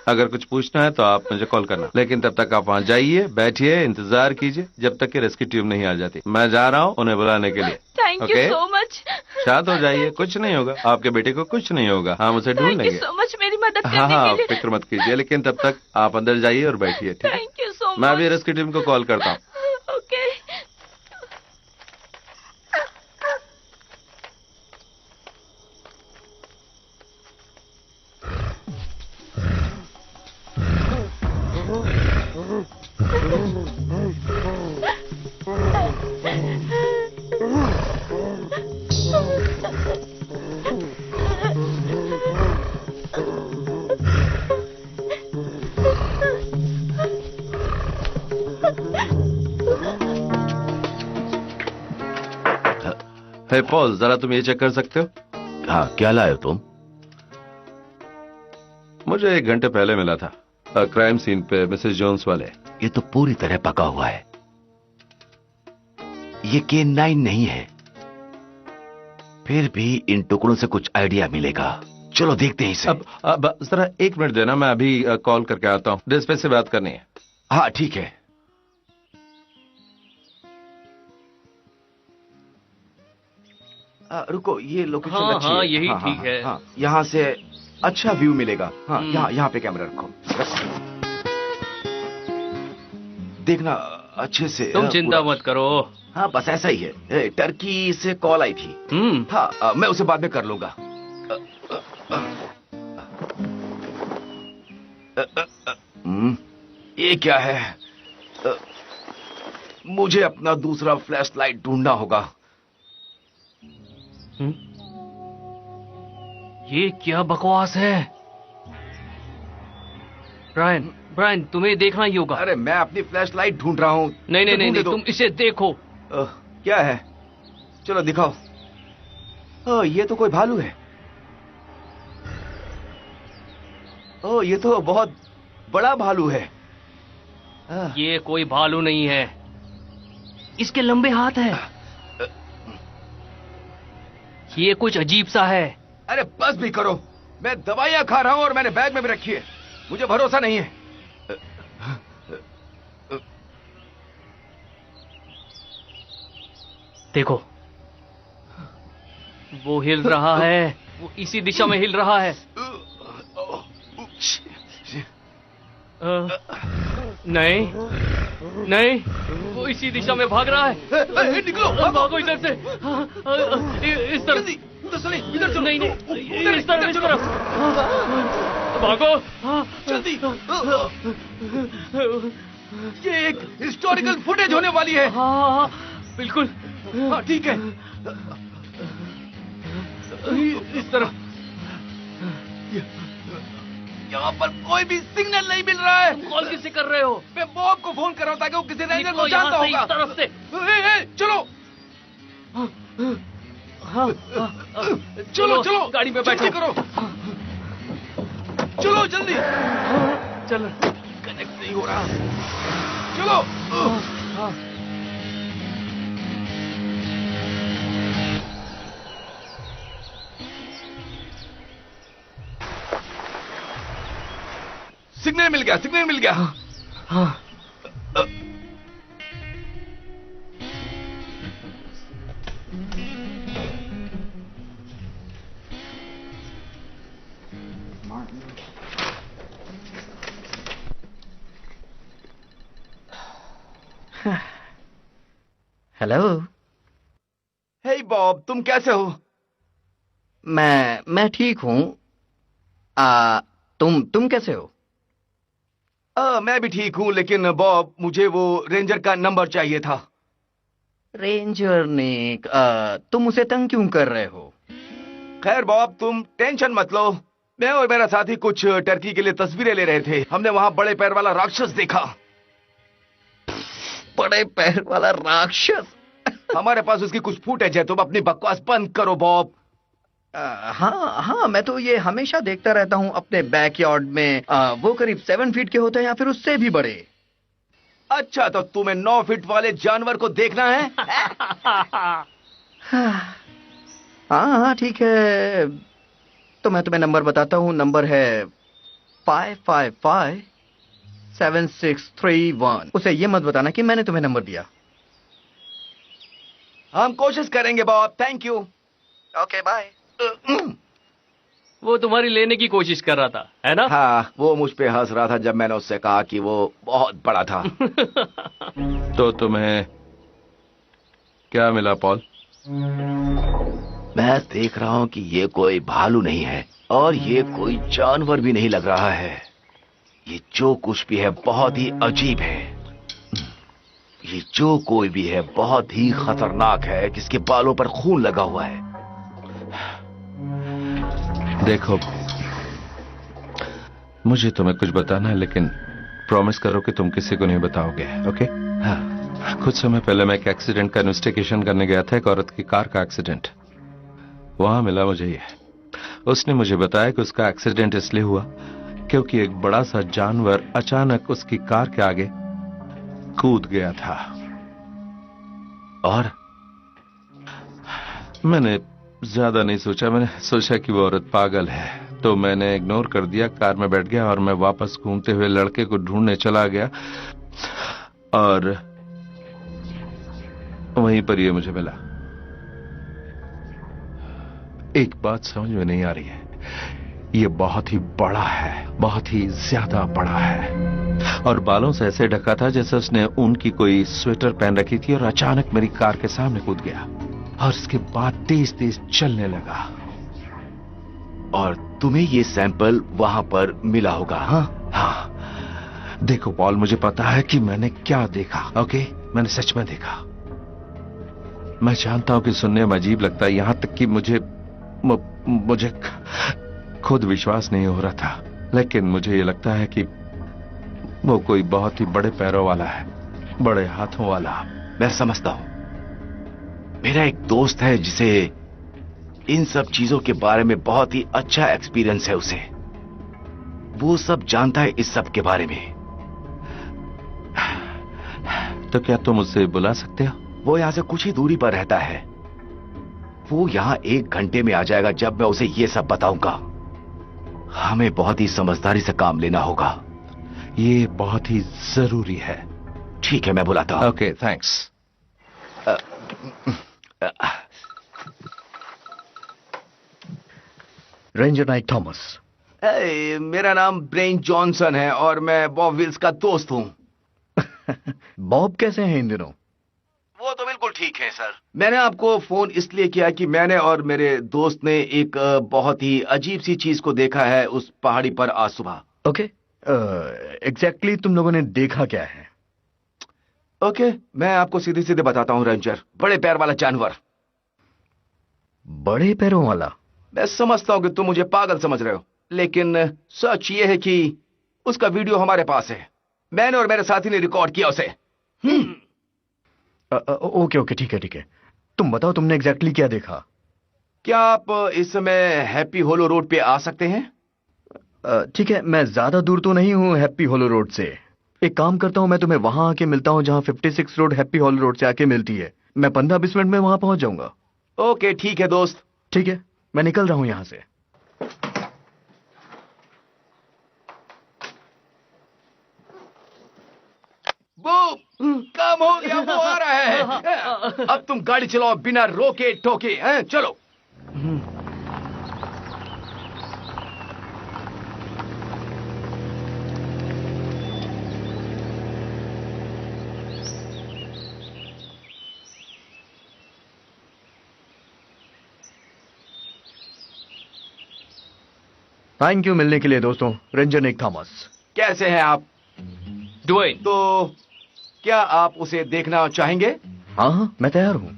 अगर कुछ पूछना है तो आप मुझे कॉल करना, लेकिन तब तक आप वहाँ जाइए, बैठिए, इंतजार कीजिए जब तक कि रेस्क्यू टीम नहीं आ जाती। मैं जा रहा हूँ उन्हें बुलाने के लिए। Thank you so much. शांत हो जाइए, कुछ नहीं होगा, आपके बेटे को कुछ नहीं होगा। हम उसे ढूंढ लेंगे। सो मच मेरी मदद करने हाँ, के लिए। फिक्र मत कीजिए, लेकिन तब तक आप अंदर जाइए और बैठिए, ठीक है? Thank you so much. मैं अभी रेस्क्यू टीम को कॉल करता हूँ। ओके। हे पॉल, जरा तुम ये चेक कर सकते हो? हाँ, क्या लाए हो तुम? मुझे 1 घंटे पहले मिला था क्राइम सीन पे मिसेस जोन्स वाले। ये तो पूरी तरह पका हुआ है। ये K9 नहीं है। फिर भी इन टुकड़ों से कुछ आइडिया मिलेगा। चलो देखते हैं इसे। अब जरा 1 मिनट देना, मैं अभी कॉल करके आता हूँ। डिस्पैच से बात करनी है। हाँ ठीक है। रुको, ये लोकेशन हाँ, अच्छी हाँ, है। यही हाँ, ठीक हाँ, है। हाँ, यहाँ से अच्छा व्यू मिलेगा। हाँ, यहाँ पे कैमरा रखो। देखना अच्छे से। तुम चिंता पूरा। मत करो। हाँ, बस ऐसा ही है। टर्की से कॉल आई थी। हाँ, मैं उसे बाद में कर लूंगा। ये क्या है? मुझे अपना दूसरा फ्लैश लाइट ढूंढना होगा। ये क्या बकवास है? ब्रायन, तुम्हें देखना ही होगा। अरे मैं अपनी फ्लैश लाइट ढूंढ रहा हूँ। नहीं, तुम इसे देखो। क्या है? चलो दिखाओ। ये तो कोई भालू है। ये तो बहुत बड़ा भालू है। ये कोई भालू नहीं है, इसके लंबे हाथ हैं। ये कुछ अजीब सा है। अरे बस भी करो, मैं दवाइयां खा रहा हूं और मैंने बैग में भी रखी है। मुझे भरोसा नहीं है। देखो, वो हिल रहा है। वो इसी दिशा में हिल रहा है। नहीं, वो इसी दिशा में भाग रहा है। निकलो, भागो इधर से। इस तरफ। इधर से। नहीं, इस तरफ। भागो जल्दी। ये एक हिस्टोरिकल फुटेज होने वाली है। हाँ, बिल्कुल। हाँ ठीक है। इस तरफ। यहाँ पर कोई भी सिग्नल नहीं मिल रहा है। कॉल किसे कर रहे हो? मैं बॉब को फोन कर रहा हूँ ताकि वो किसी रेंजर को निकलो यहाँ जानता से, होगा। इस तरफ से। चलो चलो गाड़ी में बैठो। जल्दी करो। चलो जल्दी। चलो। कनेक्ट नहीं हो रहा। चलो। सिग्नल मिल गया। हाँ। हेलो। हे बॉब, तुम कैसे हो? मैं ठीक हूँ। तुम कैसे हो? मैं भी ठीक हूँ, लेकिन बॉब मुझे वो रेंजर का नंबर चाहिए था। रेंजर ने तुम उसे तंग क्यों कर रहे हो? खैर बॉब, तुम टेंशन मत लो। मैं और मेरा साथी कुछ टर्की के लिए तस्वीरें ले रहे थे। हमने वहां बड़े पैर वाला राक्षस देखा। बड़े पैर वाला राक्षस? हमारे पास उसकी कुछ फुटेज है। तुम अपनी बकवास बंद करो बॉब। हाँ, मैं तो ये हमेशा देखता रहता हूँ अपने बैकयार्ड में। वो करीब 7 फीट के होते हैं या फिर उससे भी बड़े। अच्छा, तो तुम्हें 9 फीट वाले जानवर को देखना है? हाँ ठीक है, तो मैं तुम्हें नंबर बताता हूँ। नंबर है 555-7631। उसे ये मत बताना कि मैंने तुम्हें नंबर दिया। हम कोशिश करेंगे Bob. Thank you. Okay bye. वो तुम्हारी लेने की कोशिश कर रहा था, है ना? हाँ, वो मुझ पे हंस रहा था जब मैंने उससे कहा कि वो बहुत बड़ा था। तो तुम्हें क्या मिला पॉल? मैं देख रहा हूँ कि ये कोई भालू नहीं है और ये कोई जानवर भी नहीं लग रहा है। ये जो कुछ भी है बहुत ही अजीब है। ये जो कोई भी है बहुत ही खतरनाक है। किसके बालों पर खून लगा हुआ है। देखो, मुझे तुम्हें कुछ बताना है, लेकिन प्रॉमिस करो कि तुम किसी को नहीं बताओगे, ओके? हाँ। कुछ समय पहले मैं एक एक्सीडेंट का इन्वेस्टिगेशन करने गया था, एक औरत की कार का एक्सीडेंट। वहां मिला मुझे ये। उसने मुझे बताया कि उसका एक्सीडेंट इसलिए हुआ क्योंकि एक बड़ा सा जानवर अचानक उसकी कार के आगे कूद गया था। और मैंने ज्यादा नहीं सोचा। मैंने सोचा कि वो औरत पागल है, तो मैंने इग्नोर कर दिया, कार में बैठ गया और मैं वापस घूमते हुए लड़के को ढूंढने चला गया और वहीं पर ये मुझे मिला। एक बात समझ में नहीं आ रही है, ये बहुत ही बड़ा है, बहुत ही ज्यादा बड़ा है, और बालों से ऐसे ढका था जैसे उसने ऊन की कोई स्वेटर पहन रखी थी और अचानक मेरी कार के सामने कूद गया और उसके बाद तेज तेज चलने लगा। और तुम्हें ये सैंपल वहां पर मिला होगा? हाँ। देखो पॉल, मुझे पता है कि मैंने क्या देखा, ओके? मैंने सच में देखा। मैं जानता हूं कि सुनने में अजीब लगता है, यहां तक कि मुझे खुद विश्वास नहीं हो रहा था, लेकिन मुझे ये लगता है कि वो कोई बहुत ही बड़े पैरों वाला है, बड़े हाथों वाला। मैं समझता हूं। मेरा एक दोस्त है जिसे इन सब चीजों के बारे में बहुत ही अच्छा एक्सपीरियंस है उसे। वो सब जानता है इस सब के बारे में। तो क्या तुम उसे बुला सकते हो? वो यहां से कुछ ही दूरी पर रहता है। वो यहां 1 घंटे में आ जाएगा जब मैं उसे ये सब बताऊंगा। हमें बहुत ही समझदारी से काम लेना होगा। ये बहुत ही जरूरी है। ठीक है, मैं बुलाता हूं। Okay, thanks. Ranger Naik Thomas. मेरा नाम ब्रेन जॉनसन है और मैं बॉब विल्स का दोस्त हूं। बॉब कैसे हैं इन दिनों? वो तो बिल्कुल ठीक है सर। मैंने आपको फोन इसलिए किया कि मैंने और मेरे दोस्त ने एक बहुत ही अजीब सी चीज को देखा है उस पहाड़ी पर आज सुबह। ओके, एग्जैक्टली तुम लोगों ने देखा क्या है? ओके, मैं आपको सीधे सीधे बताता हूं रेंजर। बड़े पैर वाला जानवर। बड़े पैरों वाला? मैं समझता हूं कि तुम मुझे पागल समझ रहे हो, लेकिन सच ये है कि उसका वीडियो हमारे पास है। मैंने और मेरे साथी ने रिकॉर्ड किया उसे। ओके ओके, ठीक है ठीक है। तुम बताओ तुमने एग्जैक्टली क्या देखा? क्या आप इस समय हैप्पी होलो रोड पे आ सकते हैं? ठीक है, मैं ज्यादा दूर तो नहीं हूँ हैप्पी होलो रोड से। एक काम करता हूँ, मैं तुम्हें वहां आके मिलता हूँ जहाँ 56 रोड हैप्पी होलो रोड से आके मिलती है। मैं 15-20 मिनट में वहां पहुंच जाऊंगा। ओके ठीक है दोस्त। ठीक है, मैं निकल रहा हूं यहां से। वो काम हो गया, वो आ रहा है। अब तुम गाड़ी चलाओ बिना रोके टोके। चलो। थैंक यू मिलने के लिए दोस्तों। Ranger Nick Thomas. कैसे हैं आप? ड्वेन। तो क्या आप उसे देखना चाहेंगे? हाँ हाँ, मैं तैयार हूं।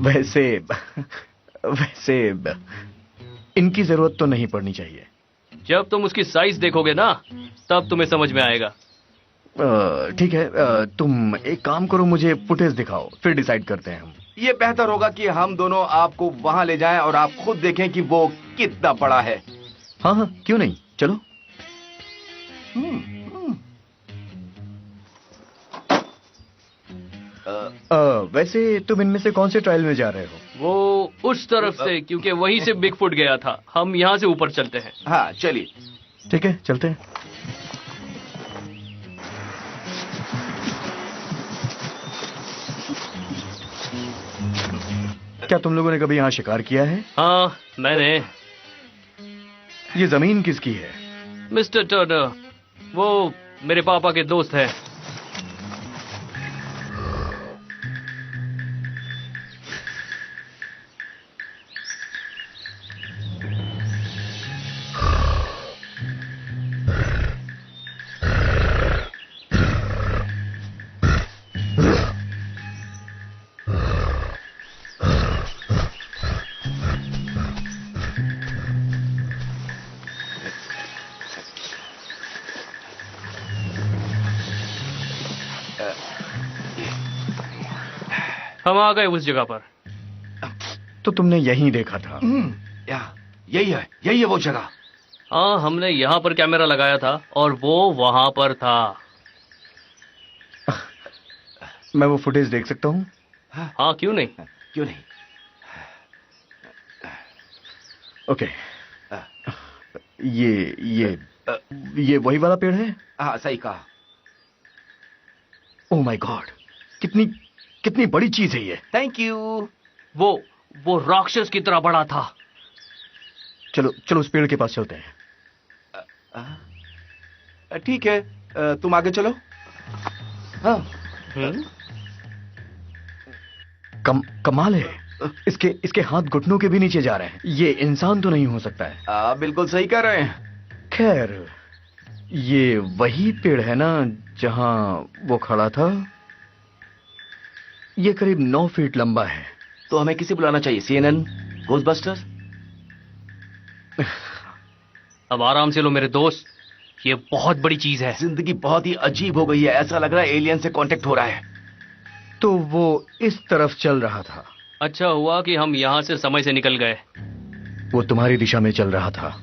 वैसे इनकी जरूरत तो नहीं पड़नी चाहिए। जब तुम उसकी साइज देखोगे ना, तब तुम्हें समझ में आएगा। ठीक है, तुम एक काम करो, मुझे फुटेज दिखाओ, फिर डिसाइड करते हैं हम। ये बेहतर होगा कि हम दोनों आपको वहां ले जाएं और आप खुद देखें कि वो कितना बड़ा है। हाँ हाँ, क्यों नहीं, चलो। वैसे तुम इनमें से कौन से ट्रायल में जा रहे हो? वो उस तरफ से, क्योंकि वहीं से बिग फुट गया था। हम यहाँ से ऊपर चलते हैं। हाँ चलिए। ठीक है, चलते हैं। क्या तुम लोगों ने कभी यहाँ शिकार किया है? हाँ, मैंने। ये जमीन किसकी है? मिस्टर टर्नर, वो मेरे पापा के दोस्त हैं। हम आ गए उस जगह पर। तो तुमने यहीं देखा था? यही है वो जगह। हाँ, हमने यहाँ पर कैमरा लगाया था और वो वहां पर था। मैं वो फुटेज देख सकता हूँ? हाँ, क्यों नहीं? क्यों नहीं? ओके। ये वही वाला पेड़ है? हाँ, सही कहा। ओह माय गॉड, कितनी बड़ी चीज है ये। Thank you. वो राक्षस की तरह बड़ा था। चलो उस पेड़ के पास चलते हैं। ठीक है, तुम आगे चलो। हाँ। कमाल है, इसके हाथ घुटनों के भी नीचे जा रहे हैं। ये इंसान तो नहीं हो सकता है। बिल्कुल सही कह रहे हैं। खैर, ये वही पेड़ है ना जहां वो खड़ा था? ये करीब 9 फीट लंबा है। तो हमें किसे बुलाना चाहिए? CNN, Ghostbusters? अब आराम से लो मेरे दोस्त, ये बहुत बड़ी चीज है। जिंदगी बहुत ही अजीब हो गई है। ऐसा लग रहा है एलियन से कांटेक्ट हो रहा है। तो वो इस तरफ चल रहा था। अच्छा हुआ कि हम यहाँ से समय से निकल गए। वो तुम्हारी दिशा में चल रहा था।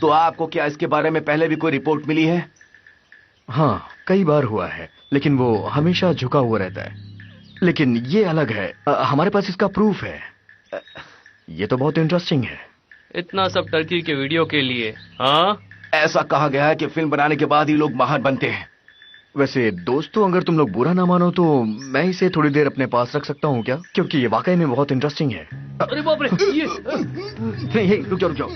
तो आपको क्या इसके बारे में पहले भी कोई रिपोर्ट मिली है? हाँ, कई बार हुआ है, लेकिन वो हमेशा झुका हुआ रहता है। लेकिन ये अलग है। हमारे पास इसका प्रूफ है। ये तो बहुत इंटरेस्टिंग है। इतना सब टर्की के वीडियो के लिए? हाँ, ऐसा कहा गया है कि फिल्म बनाने के बाद ही लोग महान बनते हैं। वैसे दोस्तों, अगर तुम लोग बुरा ना मानो तो मैं इसे थोड़ी देर अपने पास रख सकता हूँ क्या? क्योंकि ये वाकई में बहुत इंटरेस्टिंग है। अरे बाप रे, ये नहीं, रुक जाओ।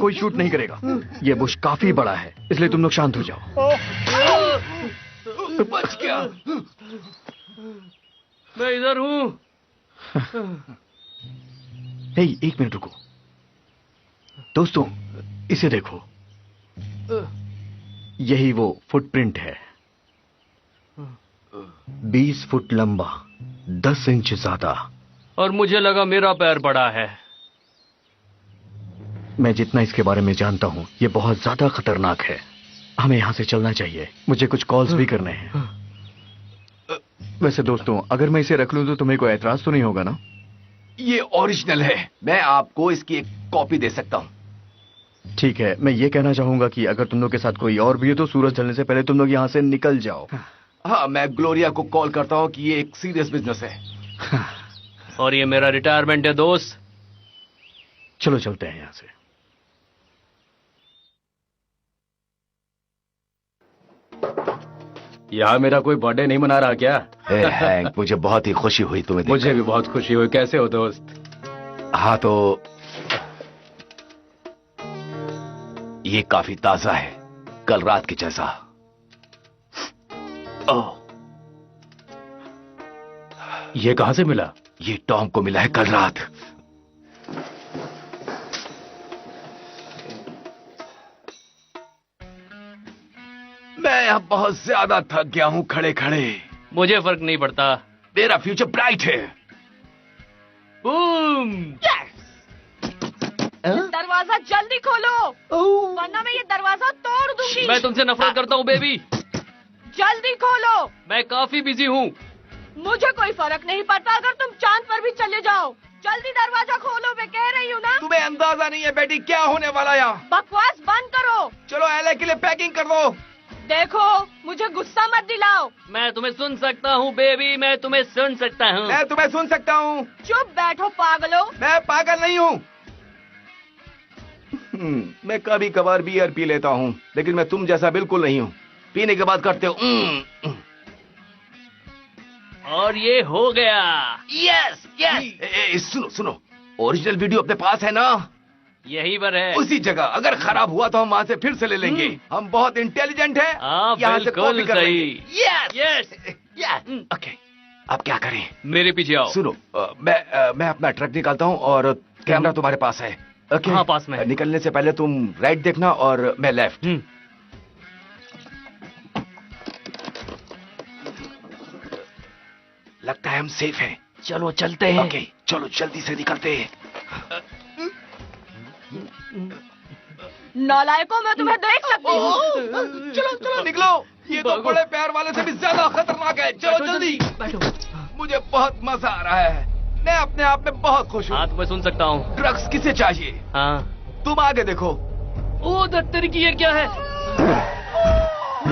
कोई शूट नहीं करेगा। ये बुश काफी बड़ा है, इसलिए तुम लोग शांत हो जाओ। बच गया। मैं इधर हूँ। एक मिनट रुको दोस्तों, इसे देखो। यही वो फुटप्रिंट है। 20 फुट लंबा, 10 इंच ज्यादा। और मुझे लगा मेरा पैर बड़ा है। मैं जितना इसके बारे में जानता हूं, ये बहुत ज्यादा खतरनाक है। हमें यहां से चलना चाहिए। मुझे कुछ कॉल्स भी करने हैं। वैसे दोस्तों, अगर मैं इसे रख लूं तो तुम्हें कोई एतराज तो नहीं होगा ना? ये ओरिजिनल है। मैं आपको इसकी एक कॉपी दे सकता हूं। ठीक है, मैं ये कहना चाहूंगा कि अगर तुम लोग के साथ कोई और भी है तो सूरज ढलने से पहले तुम लोग यहां से निकल जाओ। हाँ, मैं ग्लोरिया को कॉल करता हूं कि ये एक सीरियस बिजनेस है। और ये मेरा रिटायरमेंट है दोस्त। चलो चलते हैं यहां से। यहाँ मेरा कोई बर्थडे नहीं मना रहा क्या? हैंक, मुझे बहुत ही खुशी हुई तुम्हें देखकर। मुझे भी बहुत खुशी हुई। कैसे हो दोस्त? हाँ, तो ये काफी ताजा है, कल रात की जैसा। ओह, ये कहां से मिला? ये टॉम को मिला है कल रात। मैं अब बहुत ज्यादा थक गया हूं खड़े खड़े। मुझे फर्क नहीं पड़ता। मेरा फ्यूचर ब्राइट है। बूम! दरवाजा जल्दी खोलो, वरना मैं ये दरवाजा तोड़ दूंगी। मैं तुमसे नफरत करता हूँ बेबी। जल्दी खोलो। मैं काफी बिजी हूँ। मुझे कोई फर्क नहीं पड़ता अगर तुम चांद पर भी चले जाओ। जल्दी दरवाजा खोलो, मैं कह रही हूँ ना। तुम्हें अंदाजा नहीं है बेटी क्या होने वाला यहाँ। बकवास बंद करो। चलो एलए के लिए पैकिंग कर दो। देखो, मुझे गुस्सा मत दिलाओ। मैं तुम्हें सुन सकता हूँ बेबी, मैं तुम्हें सुन सकता हूँ। मैं तुम्हें सुन सकता हूँ। चुप बैठो पागलो। मैं पागल नहीं हूँ। मैं कभी कभार बियर पी लेता हूँ, लेकिन मैं तुम जैसा बिल्कुल नहीं हूँ। पीने के बाद करते हो और ये हो गया। Yes yes. सुनो सुनो, ओरिजिनल वीडियो अपने पास है ना? यही पर है। उसी जगह। अगर खराब हुआ तो हम वहां से फिर से ले लेंगे। हम बहुत इंटेलिजेंट हैं। हाँ, यहाँ से बिल्कुल कॉपी कर सही। लेंगे। Yes yes. ओके, अब क्या करें? मेरे पीछे आओ। सुनो, मैं अपना ट्रक निकालता हूँ और कैमरा तुम्हारे पास है। ओके, हाँ, पास में है। निकलने से पहले तुम राइट देखना और मैं लेफ्ट। लगता है हम सेफ हैं। चलो चलते हैं। ओके, चलो जल्दी से निकलते हैं। नालायकों, मैं तुम्हें देख सकती हूँ। चलो चलो निकलो। ये तो बड़े पैर वाले से भी ज्यादा खतरनाक है। चलो जल्दी। बैठो। मुझे बहुत मजा आ रहा है। मैं अपने आप में बहुत खुश हूँ। हाँ तो मैं सुन सकता हूँ। ड्रग्स किसे चाहिए? हाँ। तुम आगे देखो। ओ दत्तरी की, ये क्या है?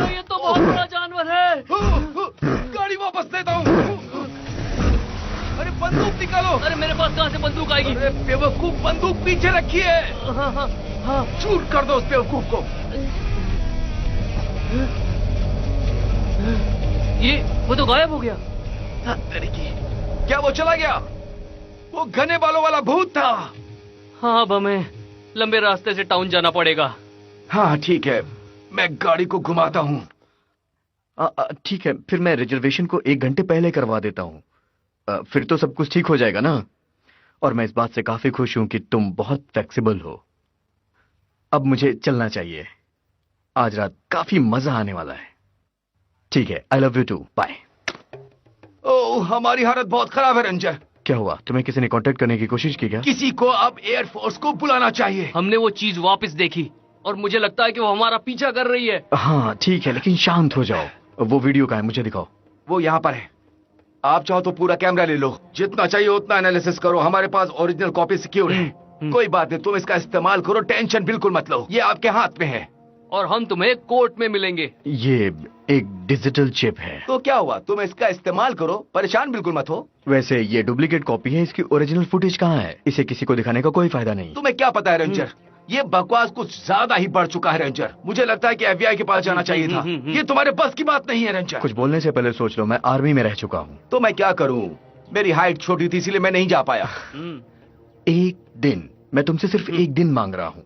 ये तो बहुत बड़ा जानवर है। गाड़ी वापस देता हूँ। अरे बंदूक निकालो। अरे मेरे पास कहाँ से बंदूक आएगी? अरे बेवकूफ, बंदूक पीछे रखी है। हाँ हाँ हाँ। शूट कर दो उस बेवकूफ को। ये वो तो गायब हो गया। क्या वो चला गया? वो घने बालों वाला भूत था। हाँ अब हमें लंबे रास्ते से टाउन जाना पड़ेगा। हाँ ठीक है, मैं गाड़ी को घुमाता हूँ। ठीक है, फिर मैं रिजर्वेशन को 1 घंटे पहले करवा देता हूँ। फिर तो सब कुछ ठीक हो जाएगा ना। और मैं इस बात से काफी खुश हूं कि तुम बहुत फ्लेक्सिबल हो। अब मुझे चलना चाहिए। आज रात काफी मजा आने वाला है। ठीक है, I love you too, bye. ओह, हमारी हालत बहुत खराब है रेंजर। क्या हुआ? तुम्हें किसी ने कांटेक्ट करने की कोशिश की क्या? किसी को अब एयरफोर्स को बुलाना चाहिए। हमने वो चीज वापस देखी और मुझे लगता है कि वो हमारा पीछा कर रही है। हाँ ठीक है, लेकिन शांत हो जाओ। वो वीडियो का है, मुझे दिखाओ। वो यहाँ पर है। आप चाहो तो पूरा कैमरा ले लो, जितना चाहिए उतना एनालिसिस करो। हमारे पास ओरिजिनल कॉपी सिक्योर है। कोई बात नहीं, तुम इसका इस्तेमाल करो, टेंशन बिल्कुल मत लो। ये आपके हाथ में है। और हम तुम्हें कोर्ट में मिलेंगे। ये एक डिजिटल चिप है। तो क्या हुआ, तुम इसका इस्तेमाल करो, परेशान बिल्कुल मत हो। वैसे ये डुप्लीकेट कॉपी है, इसकी ओरिजिनल फुटेज कहाँ है? इसे किसी को दिखाने का कोई फायदा नहीं। तुम्हें क्या पता है रेंजर, ये बकवास कुछ ज्यादा ही बढ़ चुका है रेंजर। मुझे लगता है कि FBI के पास जाना चाहिए था। ये तुम्हारे बस की बात नहीं है रेंजर। कुछ बोलने से पहले सोच लो, मैं आर्मी में रह चुका हूँ। तो मैं क्या करूँ, मेरी हाइट छोटी थी इसलिए मैं नहीं जा पाया। 1 दिन, मैं तुमसे सिर्फ 1 दिन मांग रहा हूँ।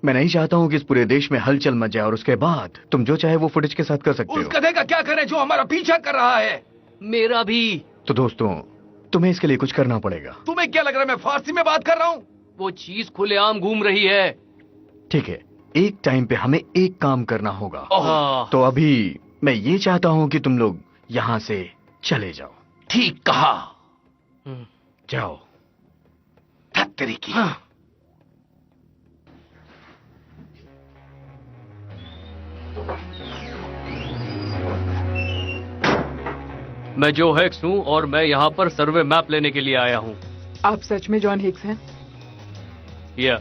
मैं नहीं चाहता हूँ कि इस पूरे देश में हलचल मच जाए और उसके बाद तुम जो चाहे वो फुटेज के साथ कर सकते उस हो। गधे का क्या करें जो हमारा पीछा कर रहा है? मेरा भी। तो दोस्तों, तुम्हें इसके लिए कुछ करना पड़ेगा। तुम्हें क्या लग रहा है मैं फारसी में बात कर रहा हूँ? वो चीज खुलेआम घूम रही है। ठीक है, एक टाइम पे हमें एक काम करना होगा। हाँ। तो अभी मैं ये चाहता हूँ कि तुम लोग यहाँ से चले जाओ। ठीक कहा, जाओ। धत्तरी की। हाँ। मैं जो हेक्स हूँ और मैं यहाँ पर सर्वे मैप लेने के लिए आया हूँ। आप सच में जॉन हिक्स हैं? या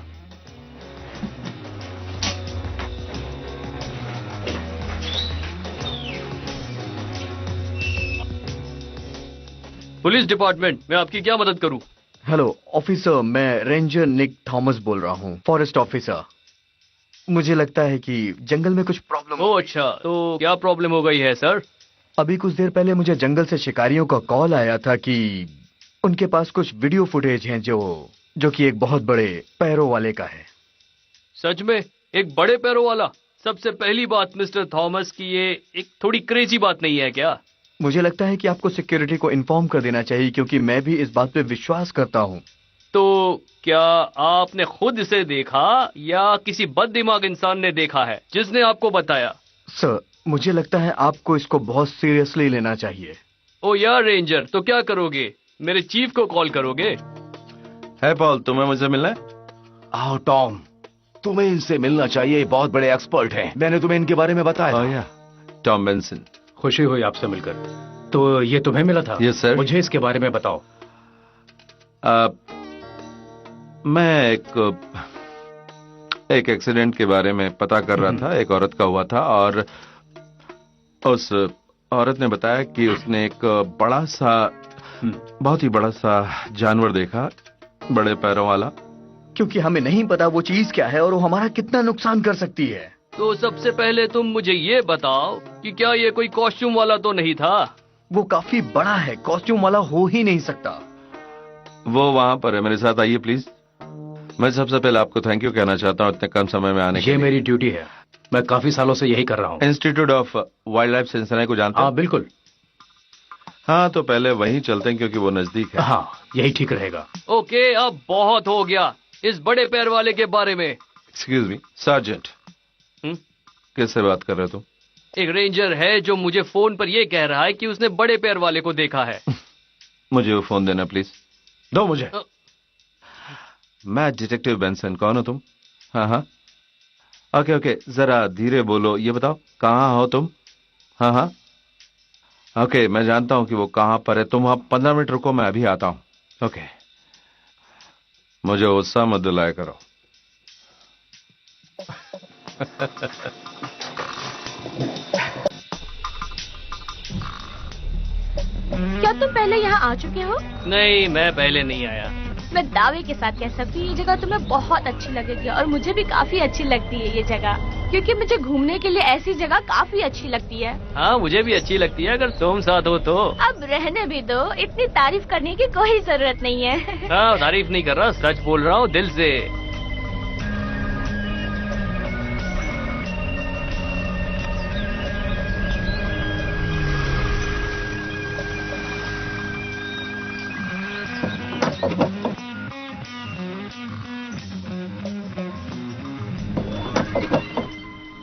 पुलिस डिपार्टमेंट, मैं आपकी क्या मदद करूँ? हेलो ऑफिसर, मैं रेंजर निक थॉमस बोल रहा हूँ, फॉरेस्ट ऑफिसर। मुझे लगता है कि जंगल में कुछ प्रॉब्लम। ओह अच्छा, तो क्या प्रॉब्लम हो गई है सर? अभी कुछ देर पहले मुझे जंगल से शिकारियों का कॉल आया था कि उनके पास कुछ वीडियो फुटेज हैं जो कि एक बहुत बड़े पैरों वाले का है। सच में? एक बड़े पैरों वाला? सबसे पहली बात मिस्टर थॉमस की ये एक थोड़ी क्रेजी बात नहीं है क्या? मुझे लगता है कि आपको सिक्योरिटी को इन्फॉर्म कर देना चाहिए, क्योंकि मैं भी इस बात पे विश्वास करता हूँ। तो क्या आपने खुद इसे देखा या किसी बददिमाग इंसान ने देखा है जिसने आपको बताया? सर, मुझे लगता है आपको इसको बहुत सीरियसली लेना चाहिए। ओ यार रेंजर, तो क्या करोगे? मेरे चीफ को कॉल करोगे? है पॉल, तुम्हें मुझसे मिलना है? आओ टॉम, तुम्हें इनसे मिलना चाहिए, बहुत बड़े एक्सपर्ट हैं। मैंने तुम्हें इनके बारे में बताया। या टॉम बेंसन। खुशी हुई आपसे मिलकर। तो ये तुम्हें मिला था? Yes sir. मुझे इसके बारे में बताओ। मैं एक एक्सीडेंट के बारे में पता कर रहा था। एक औरत का हुआ था और उस औरत ने बताया कि उसने एक बड़ा सा, बहुत ही बड़ा सा जानवर देखा, बड़े पैरों वाला। क्योंकि हमें नहीं पता वो चीज क्या है और वो हमारा कितना नुकसान कर सकती है। तो सबसे पहले तुम मुझे ये बताओ कि क्या ये कोई कॉस्ट्यूम वाला तो नहीं था? वो काफी बड़ा है, कॉस्ट्यूम वाला हो ही नहीं सकता। वो वहां पर है, मेरे साथ आइए प्लीज। मैं सबसे पहले आपको थैंक यू कहना चाहता हूँ इतने कम समय में आने के लिए। ये मेरी ड्यूटी है, मैं काफी सालों से यही कर रहा हूँ। इंस्टीट्यूट ऑफ वाइल्ड लाइफ सिंसिनाई को जानते हैं? हाँ बिल्कुल। हाँ तो पहले वहीं चलते हैं क्योंकि वो नजदीक है। हाँ यही ठीक रहेगा। ओके, अब बहुत हो गया इस बड़े पैर वाले के बारे में। एक्सक्यूज मी सार्जेंट, किससे बात कर रहे हो तुम? एक रेंजर है जो मुझे फोन पर यह कह रहा है कि उसने बड़े पैर वाले को देखा है। मुझे वो फोन देना प्लीज। दो मुझे। मैं डिटेक्टिव बेंसन। कौन हो तुम? हाँ हाँ, ओके ओके, जरा धीरे बोलो। ये बताओ कहाँ हो तुम? हाँ हाँ, ओके, मैं जानता हूँ कि वो कहाँ पर है। तुम वहां 15 मिनट रुको, मैं अभी आता हूँ। ओके, मुझे उत्साह मत दिलाया करो। क्या तुम पहले यहाँ आ चुके हो? नहीं, मैं पहले नहीं आया। मैं दावे के साथ कह सकती हूँ ये जगह तुम्हें बहुत अच्छी लगेगी और मुझे भी काफी अच्छी लगती है ये जगह, क्योंकि मुझे घूमने के लिए ऐसी जगह काफी अच्छी लगती है। हाँ, मुझे भी अच्छी लगती है अगर तुम साथ हो तो। अब रहने भी दो, इतनी तारीफ करने की कोई जरूरत नहीं है। हाँ, तारीफ नहीं कर रहा, सच बोल रहा हूँ दिल से।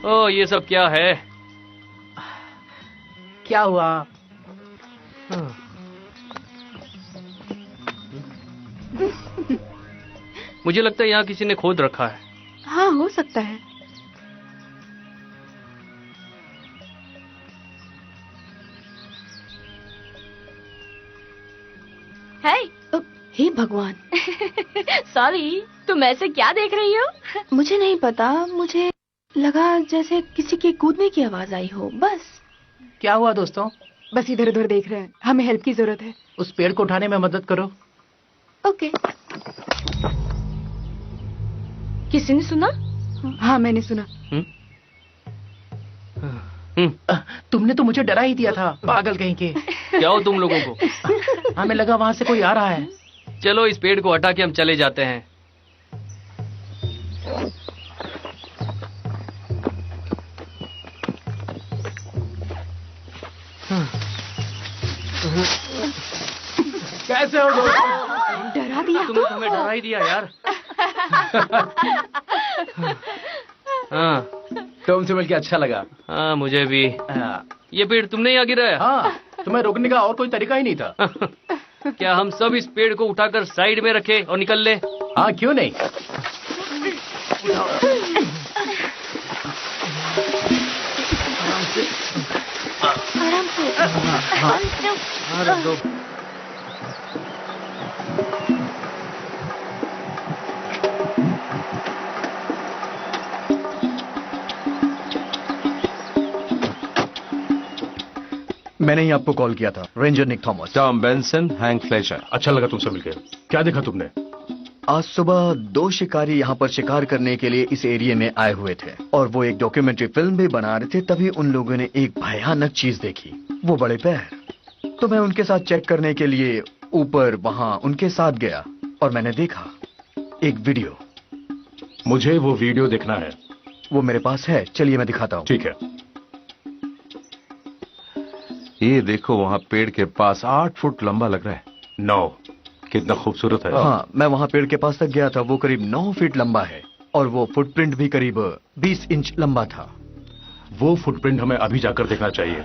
ओ, ये सब क्या है? क्या हुआ? मुझे लगता है यहाँ किसी ने खोद रखा है। हाँ, हो सकता है। हे भगवान। सॉरी, तुम ऐसे क्या देख रही हो? मुझे नहीं पता, मुझे लगा जैसे किसी के कूदने की आवाज आई हो, बस। क्या हुआ दोस्तों? बस इधर उधर देख रहे हैं, हमें हेल्प की जरूरत है। उस पेड़ को उठाने में मदद करो। ओके। किसी ने सुना? हाँ, मैंने सुना। तुमने तो मुझे डरा ही दिया था, पागल कहीं के। क्या हो तुम लोगों को? हमें लगा वहां से कोई आ रहा है। चलो इस पेड़ को हटा के हम चले जाते हैं। कैसे हो दोस्तों? डरा दिया। तुमने तुम्हें डरा ही दिया यार। हाँ, तुमसे मिलकर अच्छा लगा। हाँ, मुझे भी। ये पेड़ तुमने यहाँ गिराया? हाँ, तुम्हें रोकने का और कोई तरीका ही नहीं था। क्या हम सब इस पेड़ को उठाकर साइड में रखें और निकल ले? हाँ, क्यों नहीं। आराम से। हाँ, रख दो। मैंने ही आपको कॉल किया था, ranger Nick Thomas. Tom Benson, Hank Fletcher. अच्छा लगा तुमसे मिलकर। क्या देखा तुमने? आज सुबह 2 शिकारी यहाँ पर शिकार करने के लिए इस एरिया में आए हुए थे और वो एक डॉक्यूमेंट्री फिल्म भी बना रहे थे। तभी उन लोगों ने एक भयानक चीज देखी, वो बड़े पैर। तो मैं उनके साथ चेक करने के लिए ऊपर वहाँ उनके साथ गया और मैंने देखा एक वीडियो। मुझे वो वीडियो देखना है। वो मेरे पास है, चलिए मैं दिखाता हूँ। ठीक है। ये देखो, वहाँ पेड़ के पास 8 फुट लंबा लग रहा है। 9, कितना खूबसूरत है। हाँ, मैं वहाँ पेड़ के पास तक गया था। वो करीब 9 फीट लंबा है और वो फुटप्रिंट भी करीब 20 इंच लंबा था। वो फुटप्रिंट हमें अभी जाकर देखना चाहिए।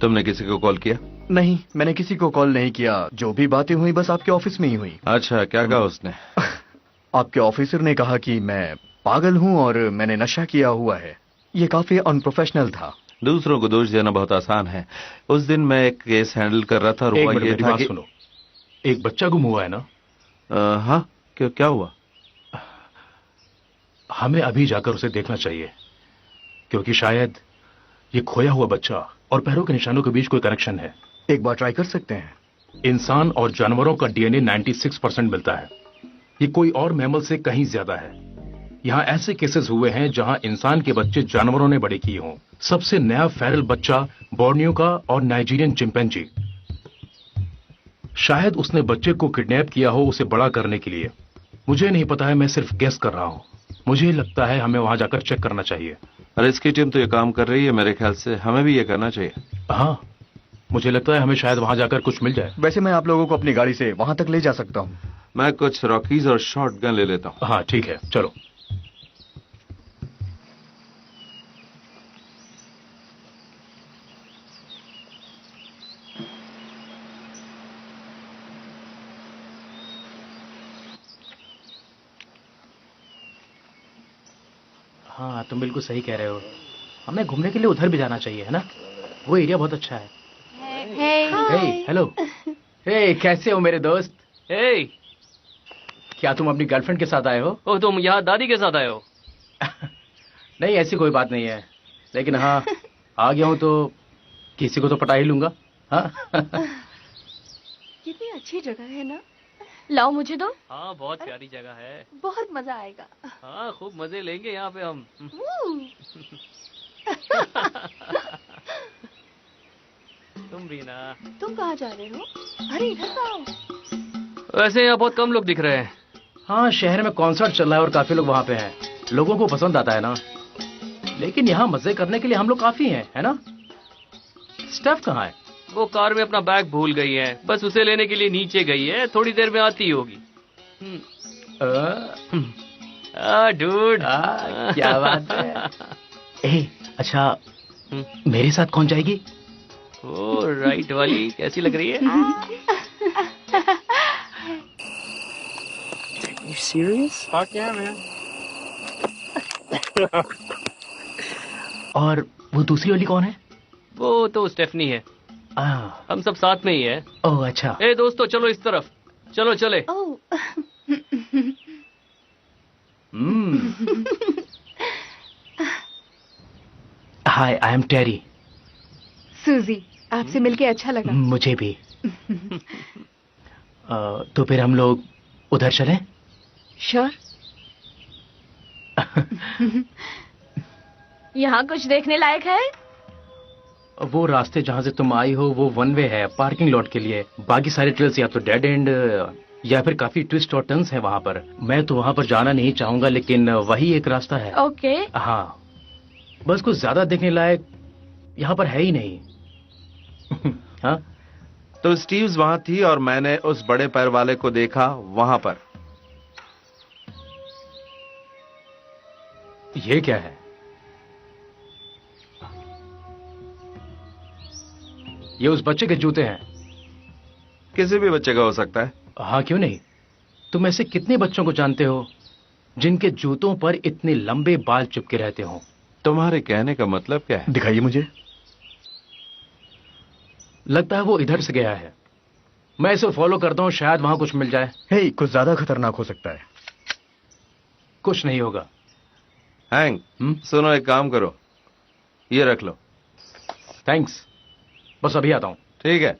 तुमने किसी को कॉल किया? नहीं, मैंने किसी को कॉल नहीं किया। जो भी बातें हुई बस आपके ऑफिस में ही हुई। अच्छा, क्या कहा उसने? आपके ऑफिसर ने कहा कि मैं पागल हूँ और मैंने नशा किया हुआ है। ये काफी अनप्रोफेशनल था। दूसरों को दोष देना बहुत आसान है। उस दिन मैं एक केस हैंडल कर रहा था और एक हुआ मिनट, ये मेरी था बात कि सुनो। एक बच्चा गुम हुआ है ना? हाँ, क्या हुआ? हमें अभी जाकर उसे देखना चाहिए, क्योंकि शायद ये खोया हुआ बच्चा और पैरों के निशानों के बीच कोई कनेक्शन है। एक बार ट्राई कर सकते हैं। इंसान और जानवरों का डीएनए 96% मिलता है। ये कोई और मैमल से कहीं ज्यादा है। यहाँ ऐसे केसेस हुए हैं जहां इंसान के बच्चे जानवरों ने बड़े किए हों। सबसे नया फेरल बच्चा बोर्नियो का और नाइजीरियन चिंपैंजी। शायद उसने बच्चे को किडनैप किया हो उसे बड़ा करने के लिए। मुझे नहीं पता है, मैं सिर्फ गेस कर रहा हूं। मुझे लगता है हमें वहां जाकर चेक करना चाहिए। रेस्क्यू टीम तो ये काम कर रही है, मेरे ख्याल से हमें भी ये करना चाहिए। हाँ, मुझे लगता है हमें शायद वहां जाकर कुछ मिल जाए। वैसे मैं आप लोगों को अपनी गाड़ी से वहां तक ले जा सकता हूँ। मैं कुछ रॉकीज और शॉटगन ले लेता हूँ। हाँ ठीक है, चलो। हाँ, तुम बिल्कुल सही कह रहे हो। हमें घूमने के लिए उधर भी जाना चाहिए, है ना? वो एरिया बहुत अच्छा है। हेलो। हे, कैसे हो मेरे दोस्त? हे, क्या तुम अपनी गर्लफ्रेंड के साथ आए हो? ओ तुम यहाँ दादी के साथ आए हो? नहीं, ऐसी कोई बात नहीं है, लेकिन हाँ, आ गया हूँ तो किसी को तो पटा ही लूंगा। हाँ? कितनी अच्छी जगह है ना। लाओ मुझे दो। हाँ, बहुत प्यारी जगह है। बहुत मजा आएगा। हाँ, खूब मजे लेंगे यहाँ पे हम। तुम भी ना। तुम कहाँ जा रहे हो? अरे इधर तो आओ। वैसे यहाँ बहुत कम लोग दिख रहे हैं। हाँ, शहर में कॉन्सर्ट चल रहा है और काफी लोग वहाँ पे हैं। लोगों को पसंद आता है ना, लेकिन यहाँ मजे करने के लिए हम लोग काफी हैं, है ना? स्टेफ कहाँ है? वो कार में अपना बैग भूल गई है, बस उसे लेने के लिए नीचे गई है, थोड़ी देर में आती होगी। डूड, क्या बात है। ए, अच्छा, मेरे साथ कौन जाएगी? ओ राइट वाली कैसी लग रही है? You serious? Fuck yeah, man. और वो दूसरी वाली कौन है? वो तो स्टेफनी है। हम सब साथ में ही है। ओह अच्छा। ए दोस्तों, चलो इस तरफ, चलो चले। हाय, आई एम टेरी। सूजी, आपसे मिलके अच्छा लगा। मुझे भी। तो फिर हम लोग उधर चलें? श्योर। यहाँ कुछ देखने लायक है? वो रास्ते जहाँ से तुम आई हो वो वन वे है पार्किंग लॉट के लिए। बाकी सारे ट्रेल्स या तो डेड एंड या फिर काफी ट्विस्ट और टर्न्स है वहाँ पर। मैं तो वहाँ पर जाना नहीं चाहूंगा, लेकिन वही एक रास्ता है। ओके। हाँ, बस कुछ ज्यादा देखने लायक यहाँ पर है ही नहीं। हाँ? तो स्टीव्स वहां थी और मैंने उस बड़े पैर वाले को देखा वहां पर। ये क्या है? ये उस बच्चे के जूते हैं। किसी भी बच्चे का हो सकता है। हाँ, क्यों नहीं। तुम ऐसे कितने बच्चों को जानते हो जिनके जूतों पर इतने लंबे बाल चिपके रहते हो? तुम्हारे कहने का मतलब क्या है? दिखाइए मुझे। लगता है वो इधर से गया है। मैं इसे फॉलो करता हूँ, शायद वहां कुछ मिल जाए। हे, कुछ ज्यादा खतरनाक हो सकता है। कुछ नहीं होगा। हैंक, सुनो, एक काम करो, ये रख लो। थैंक्स, बस अभी आता हूं। ठीक है।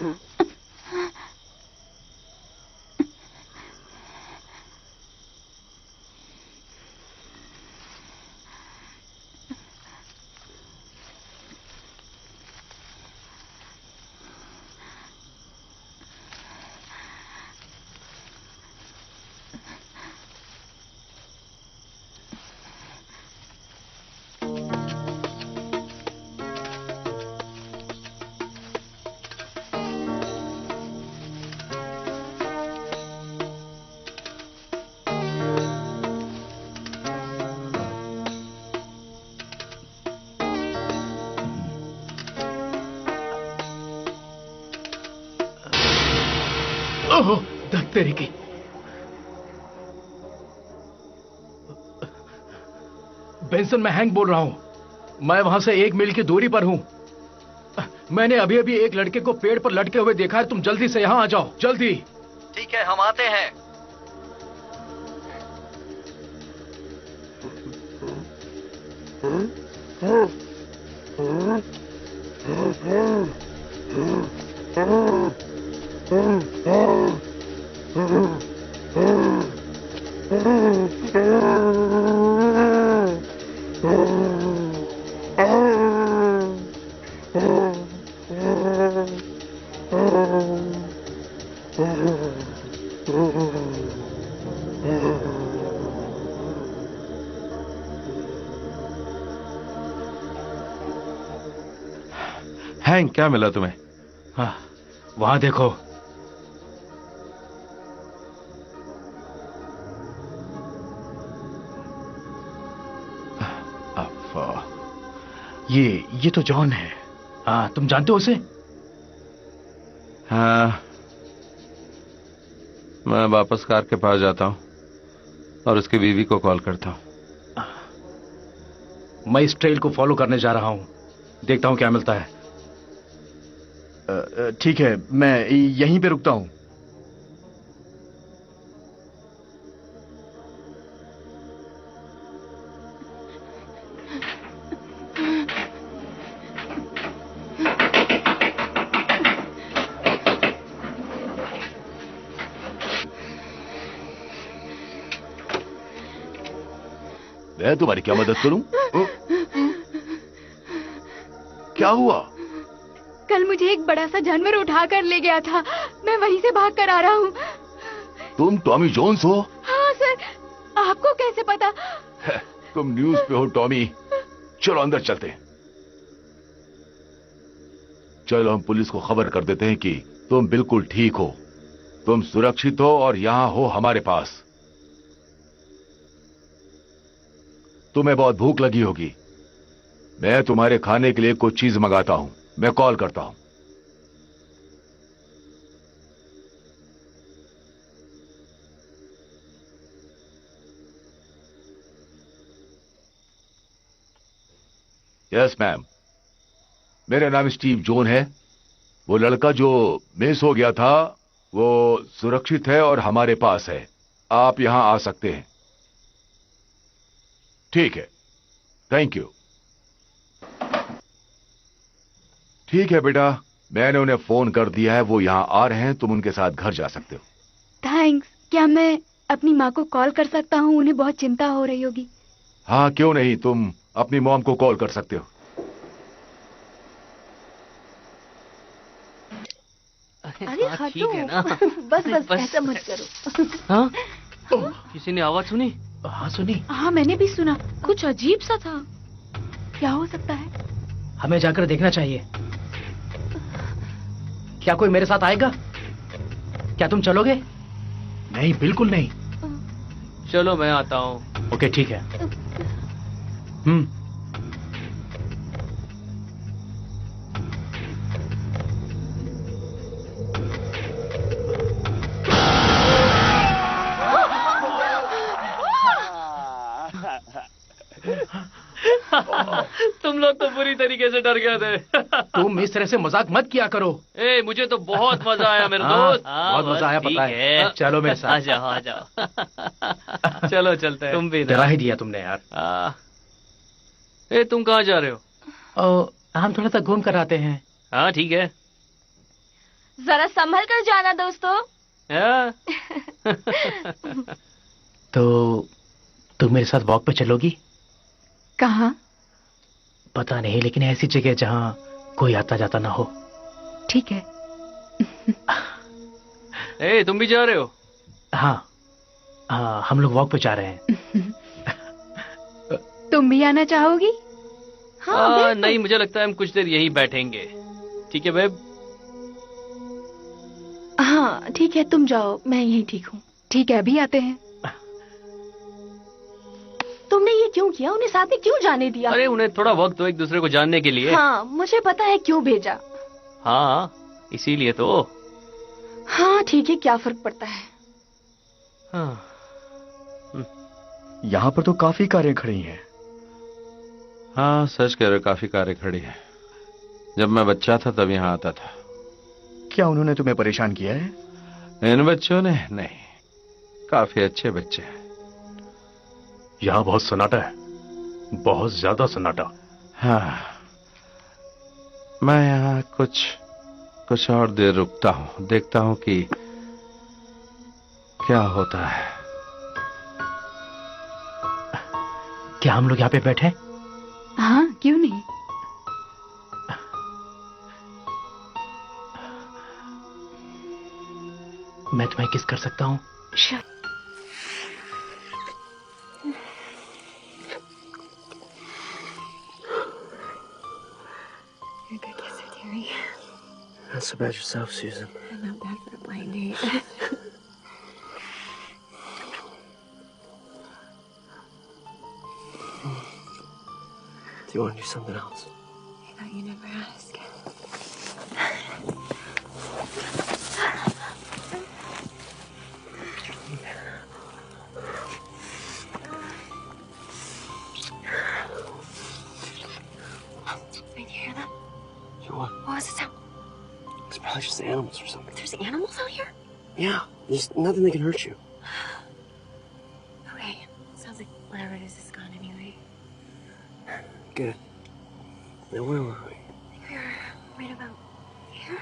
ओह, धक तेरी की। बेंसन, मैं हैंक बोल रहा हूं। मैं वहां से 1 मील की दूरी पर हूं। मैंने अभी अभी एक लड़के को पेड़ पर लटके हुए देखा है। तुम जल्दी से यहां आ जाओ, जल्दी। ठीक है, हम आते हैं। हैंक, क्या मिला तुम्हें? हाँ, वहां देखो। ये तो जॉन है। हाँ, तुम जानते हो उसे? हाँ, मैं वापस कार के पास जाता हूं और उसकी बीवी को कॉल करता हूं। मैं इस ट्रेल को फॉलो करने जा रहा हूं, देखता हूं क्या मिलता है। ठीक है, मैं यहीं पे रुकता हूं। मैं तुम्हारी क्या मदद करूं? क्या हुआ? कल मुझे एक बड़ा सा जानवर उठा कर ले गया था। मैं वहीं से भाग कर आ रहा हूँ। तुम टॉमी जोन्स हो? हाँ सर, आपको कैसे पता? तुम न्यूज पे हो टॉमी। चलो अंदर चलते हैं। चलो हम पुलिस को खबर कर देते हैं कि तुम बिल्कुल ठीक हो, तुम सुरक्षित हो और यहां हो हमारे पास। तुम्हें बहुत भूख लगी होगी। मैं तुम्हारे खाने के लिए कुछ चीज मंगाता हूं। मैं कॉल करता हूं। यस मैम, मेरा नाम स्टीव जॉन है। वो लड़का जो मिस हो गया था वो सुरक्षित है और हमारे पास है। आप यहां आ सकते हैं। ठीक है, थैंक यू। ठीक है बेटा, मैंने उन्हें फोन कर दिया है, वो यहां आ रहे हैं। तुम उनके साथ घर जा सकते हो। थैंक्स। क्या मैं अपनी माँ को कॉल कर सकता हूँ? उन्हें बहुत चिंता हो रही होगी। हाँ, क्यों नहीं, तुम अपनी मॉम को कॉल कर सकते हो। अरे हाँ, ठीक है ना? बस बस ऐसा मत करो। हाँ? किसी ने आवाज सुनी? हाँ, सुनी। हाँ, मैंने भी सुना। कुछ अजीब सा था। क्या हो सकता है? हमें जाकर देखना चाहिए। क्या कोई मेरे साथ आएगा? क्या तुम चलोगे? नहीं, बिल्कुल नहीं। चलो मैं आता हूँ। ओके, ठीक है। तुम लोग तो बुरी तरीके से डर गए थे। तुम इस तरह से मजाक मत किया करो। ए, मुझे तो बहुत मजा आया मेरे दोस्त। बहुत मजा आया, पता है। चलो मेरे साथ। आ जाओ, आ जाओ। चलो चलते हैं। तुम भी डरा ही दिया तुमने यार। ए, तुम कहाँ जा रहे हो? हम थोड़ा सा घूम कर आते हैं। हाँ, ठीक है। जरा संभल कर जाना दोस्तों। तो तुम मेरे साथ वॉक पे चलोगी? कहाँ? पता नहीं, लेकिन ऐसी जगह जहाँ कोई आता जाता ना हो। ठीक है। ए, तुम भी जा रहे हो? हाँ हाँ, हम लोग वॉक पे जा रहे हैं। तुम भी आना चाहोगी? हाँ, नहीं, मुझे लगता है हम कुछ देर यहीं बैठेंगे। ठीक है बेब? हाँ ठीक है, तुम जाओ, मैं यहीं ठीक हूँ। ठीक है, अभी आते हैं। तुमने ये क्यों किया? उन्हें साथ में क्यों जाने दिया? अरे उन्हें थोड़ा वक्त दो एक दूसरे को जानने के लिए। हाँ मुझे पता है क्यों भेजा। हाँ, इसीलिए तो। हाँ ठीक है, क्या फर्क पड़ता है। हाँ। यहाँ पर तो काफी कारें खड़ी हैं। हाँ, सच कह रहे हो, काफी कारें खड़ी हैं। जब मैं बच्चा था तब यहाँ आता था। क्या उन्होंने तुम्हें परेशान किया है? इन बच्चों ने नहीं, काफी अच्छे बच्चे हैं। यहाँ बहुत सन्नाटा है, बहुत ज्यादा सन्नाटा। हाँ, मैं यहाँ कुछ और देर रुकता हूँ, देखता हूँ कि क्या होता है। क्या हम लोग यहाँ पे बैठे? हाँ, क्यों नहीं। मैं तुम्हें किस कर सकता हूँ? You're a good kisser, Terry. Not so bad yourself, Susan. I'm not bad for a blind date. Do you want to do something else? I thought you never ask. Wait, you hear that? You what? What was it sound? It's probably just the animals or something. There's animals out here? Yeah, there's nothing that can hurt you. Okay. Sounds like whatever it is gone anyway. Good. Now where were we? I think we were right about here.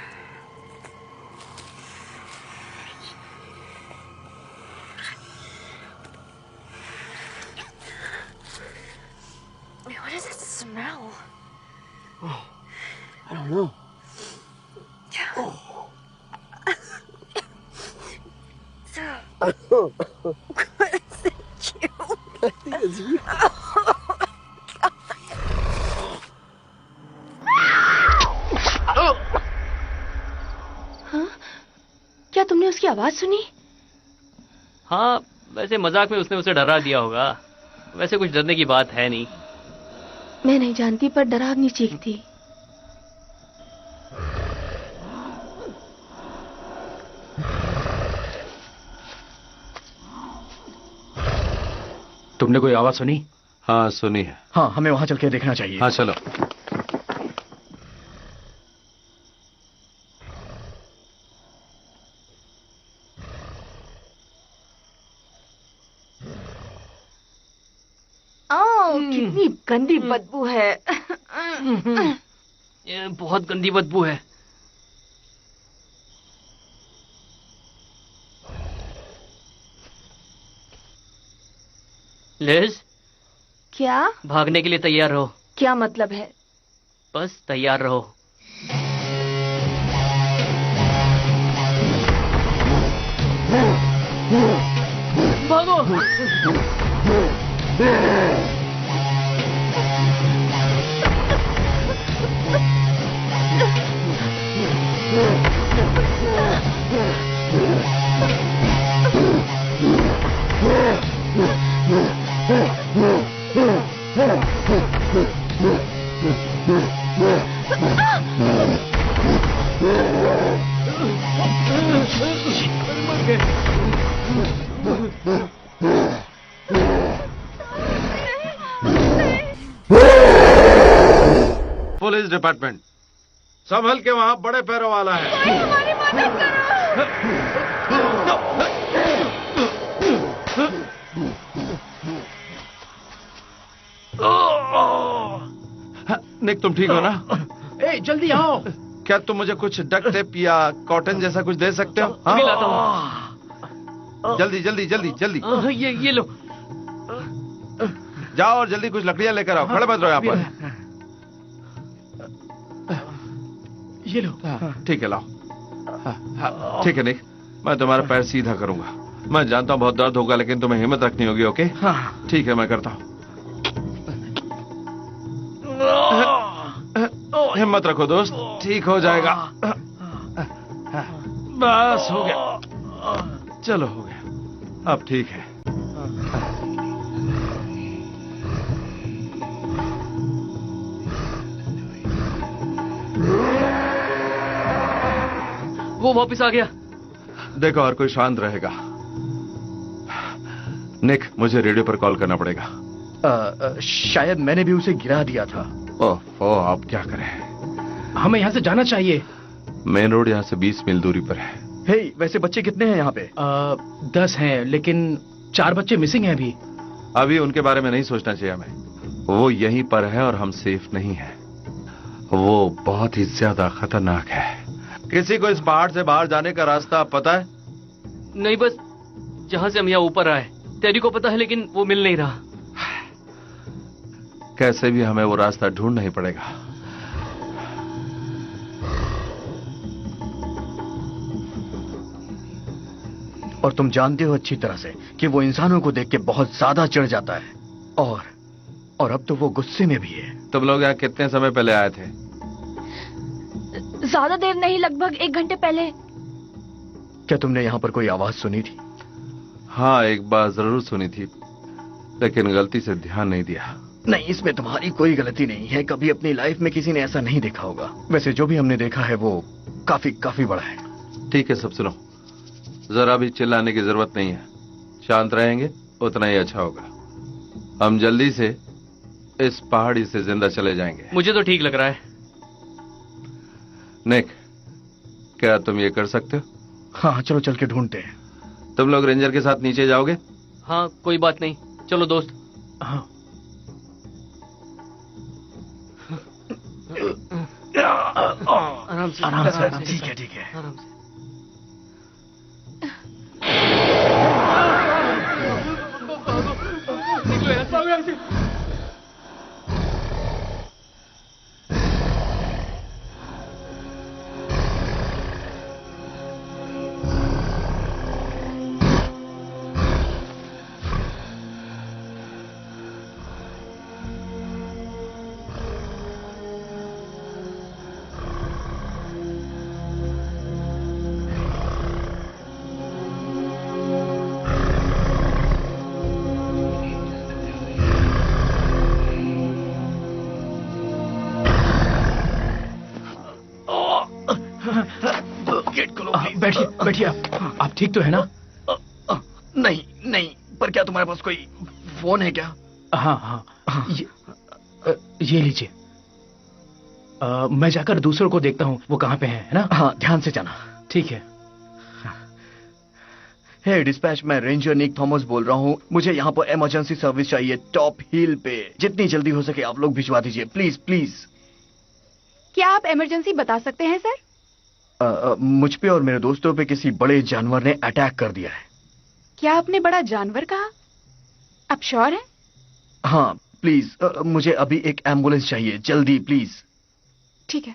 Wait, what is it smell? Oh, I don't know. What is it, you? I think it's you. हाँ? क्या तुमने उसकी आवाज सुनी? हाँ, वैसे मजाक में उसने उसे डरा दिया होगा। वैसे कुछ डरने की बात है नहीं। मैं नहीं जानती, पर डरावनी चीख थी। तुमने कोई आवाज सुनी? हाँ, सुनी है। हाँ, हमें वहां चल के देखना चाहिए। हाँ, चलो। कितनी गंदी बदबू है। ये बहुत गंदी बदबू है। लिज, क्या? भागने के लिए तैयार रहो। क्या मतलब है? बस तैयार रहो। भागो। पुलिस डिपार्टमेंट, संभल के, वहां बड़े पैरों वाला है। हमारी मदद निक, तुम ठीक हो ना? ए, जल्दी आओ। क्या तुम मुझे कुछ डक्ट टेप या कॉटन जैसा कुछ दे सकते हो? अभी लाता हूँ। जल्दी जल्दी जल्दी जल्दी। ये लो। जाओ और जल्दी कुछ लकड़ियां लेकर आओ। खड़े मत रहो यहाँ पर। ये लो। ठीक है, लाओ। ठीक है निक, मैं तुम्हारा पैर सीधा करूंगा। मैं जानता हूँ बहुत दर्द होगा, लेकिन तुम्हें हिम्मत रखनी होगी। ओके? ठीक है, मैं करता हूँ। हिम्मत रखो दोस्त, ठीक हो जाएगा। बस हो गया। चलो हो गया, अब ठीक है। वो वापस आ गया। देखो और कोई शांत रहेगा। निक, मुझे रेडियो पर कॉल करना पड़ेगा। शायद मैंने भी उसे गिरा दिया था। ओह, आप क्या करें? हमें यहाँ से जाना चाहिए। मेन रोड यहाँ से 20 मील दूरी पर है। हे, वैसे बच्चे कितने हैं यहाँ पे? 10 हैं, लेकिन 4 बच्चे मिसिंग हैं अभी। अभी उनके बारे में नहीं सोचना चाहिए हमें। वो यहीं पर है और हम सेफ नहीं हैं। वो बहुत ही ज्यादा खतरनाक है। किसी को इस पहाड़ से बाहर जाने का रास्ता पता है? नहीं, बस जहां से हम यहाँ ऊपर आए। टेडी को पता है, लेकिन वो मिल नहीं रहा। कैसे भी हमें वो रास्ता ढूंढना ही पड़ेगा। और तुम जानते हो अच्छी तरह से कि वो इंसानों को देख के बहुत ज्यादा चिढ़ जाता है। और अब तो वो गुस्से में भी है। तुम लोग यहाँ कितने समय पहले आए थे? ज्यादा देर नहीं, लगभग 1 घंटे पहले। क्या तुमने यहाँ पर कोई आवाज सुनी थी? हाँ, एक बार जरूर सुनी थी, लेकिन गलती से ध्यान नहीं दिया। नहीं, इसमें तुम्हारी कोई गलती नहीं है। कभी अपनी लाइफ में किसी ने ऐसा नहीं देखा होगा। वैसे जो भी हमने देखा है वो काफी बड़ा है। ठीक है, सब सुनो। जरा भी चिल्लाने की जरूरत नहीं है। शांत रहेंगे उतना ही अच्छा होगा। हम जल्दी से इस पहाड़ी से जिंदा चले जाएंगे। मुझे तो ठीक लग रहा है। निक, क्या तुम ये कर सकते हो? हाँ, चलो चल के ढूंढते हैं। तुम लोग रेंजर के साथ नीचे जाओगे? हाँ, कोई बात नहीं, चलो दोस्त। हाँ। आराम से। ठीक है। आराम से। निकलो यहाँ से। गेट खोलो। बैठिए आप ठीक तो है ना? नहीं, पर क्या तुम्हारे पास कोई फोन है क्या? हाँ, ये लीजिए। मैं जाकर दूसरों को देखता हूँ वो कहाँ पे है ना? हाँ, ध्यान से जाना। ठीक है। हे डिस्पैच, मैं रेंजर निक थॉमस बोल रहा हूँ। मुझे यहाँ पर इमरजेंसी सर्विस चाहिए, टॉप हिल पे। जितनी जल्दी हो सके आप लोग भिजवा दीजिए, प्लीज। क्या आप इमरजेंसी बता सकते हैं सर? मुझ पे और मेरे दोस्तों पे किसी बड़े जानवर ने अटैक कर दिया है। क्या आपने बड़ा जानवर कहा? आप श्योर हैं? हाँ, प्लीज, मुझे अभी एक एम्बुलेंस चाहिए, जल्दी प्लीज। ठीक है,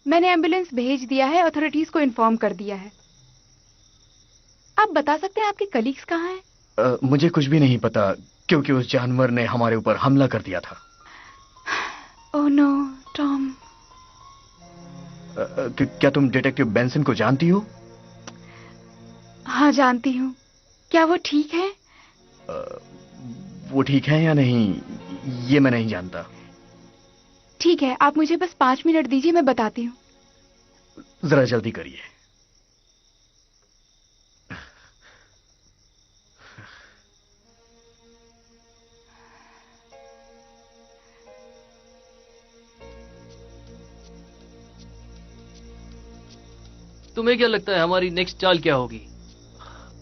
मैंने एम्बुलेंस भेज दिया है, अथॉरिटीज को इन्फॉर्म कर दिया है। आप बता सकते हैं आपके कलीग्स कहाँ हैं? मुझे कुछ भी नहीं पता, क्योंकि उस जानवर ने हमारे ऊपर हमला कर दिया था। Oh no, Tom. क्या तुम डिटेक्टिव बेंसन को जानती हो? हाँ, जानती हूँ। क्या वो ठीक है? वो ठीक है या नहीं, ये मैं नहीं जानता। ठीक है, आप मुझे बस 5 मिनट दीजिए, मैं बताती हूँ। जरा जल्दी करिए। तुम्हें क्या लगता है हमारी नेक्स्ट चाल क्या होगी?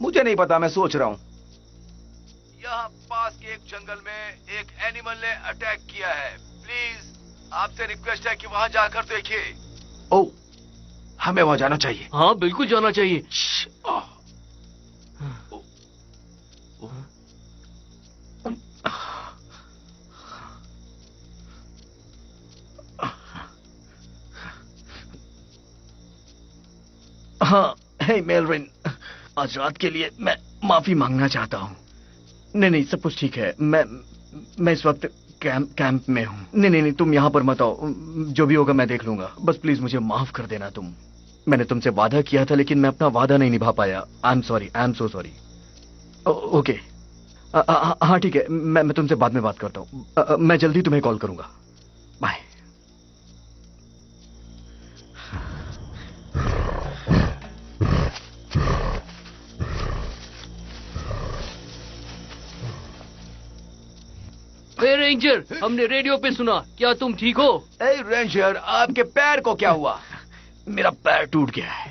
मुझे नहीं पता, मैं सोच रहा हूँ। यहाँ पास के एक जंगल में एक एनिमल ने अटैक किया है। प्लीज आपसे रिक्वेस्ट है कि वहां जाकर देखिए। ओह, हमें वहां जाना चाहिए। हाँ बिल्कुल जाना चाहिए। हाँ, हे मेलविन, आज रात के लिए मैं माफी मांगना चाहता हूँ। नहीं, सब कुछ ठीक है। मैं इस वक्त कैंप में हूँ। नहीं, तुम यहाँ पर मत आओ। जो भी होगा मैं देख लूंगा। बस प्लीज मुझे माफ कर देना तुम। मैंने तुमसे वादा किया था लेकिन मैं अपना वादा नहीं निभा पाया। I am sorry, I am so sorry. Okay, हाँ ठीक है, मैं तुमसे बाद में बात करता हूँ। मैं जल्दी तुम्हें कॉल करूंगा। बाय। रेंजर, हमने रेडियो पे सुना, क्या तुम ठीक हो? ए रेंजर, आपके पैर को क्या हुआ? मेरा पैर टूट गया है।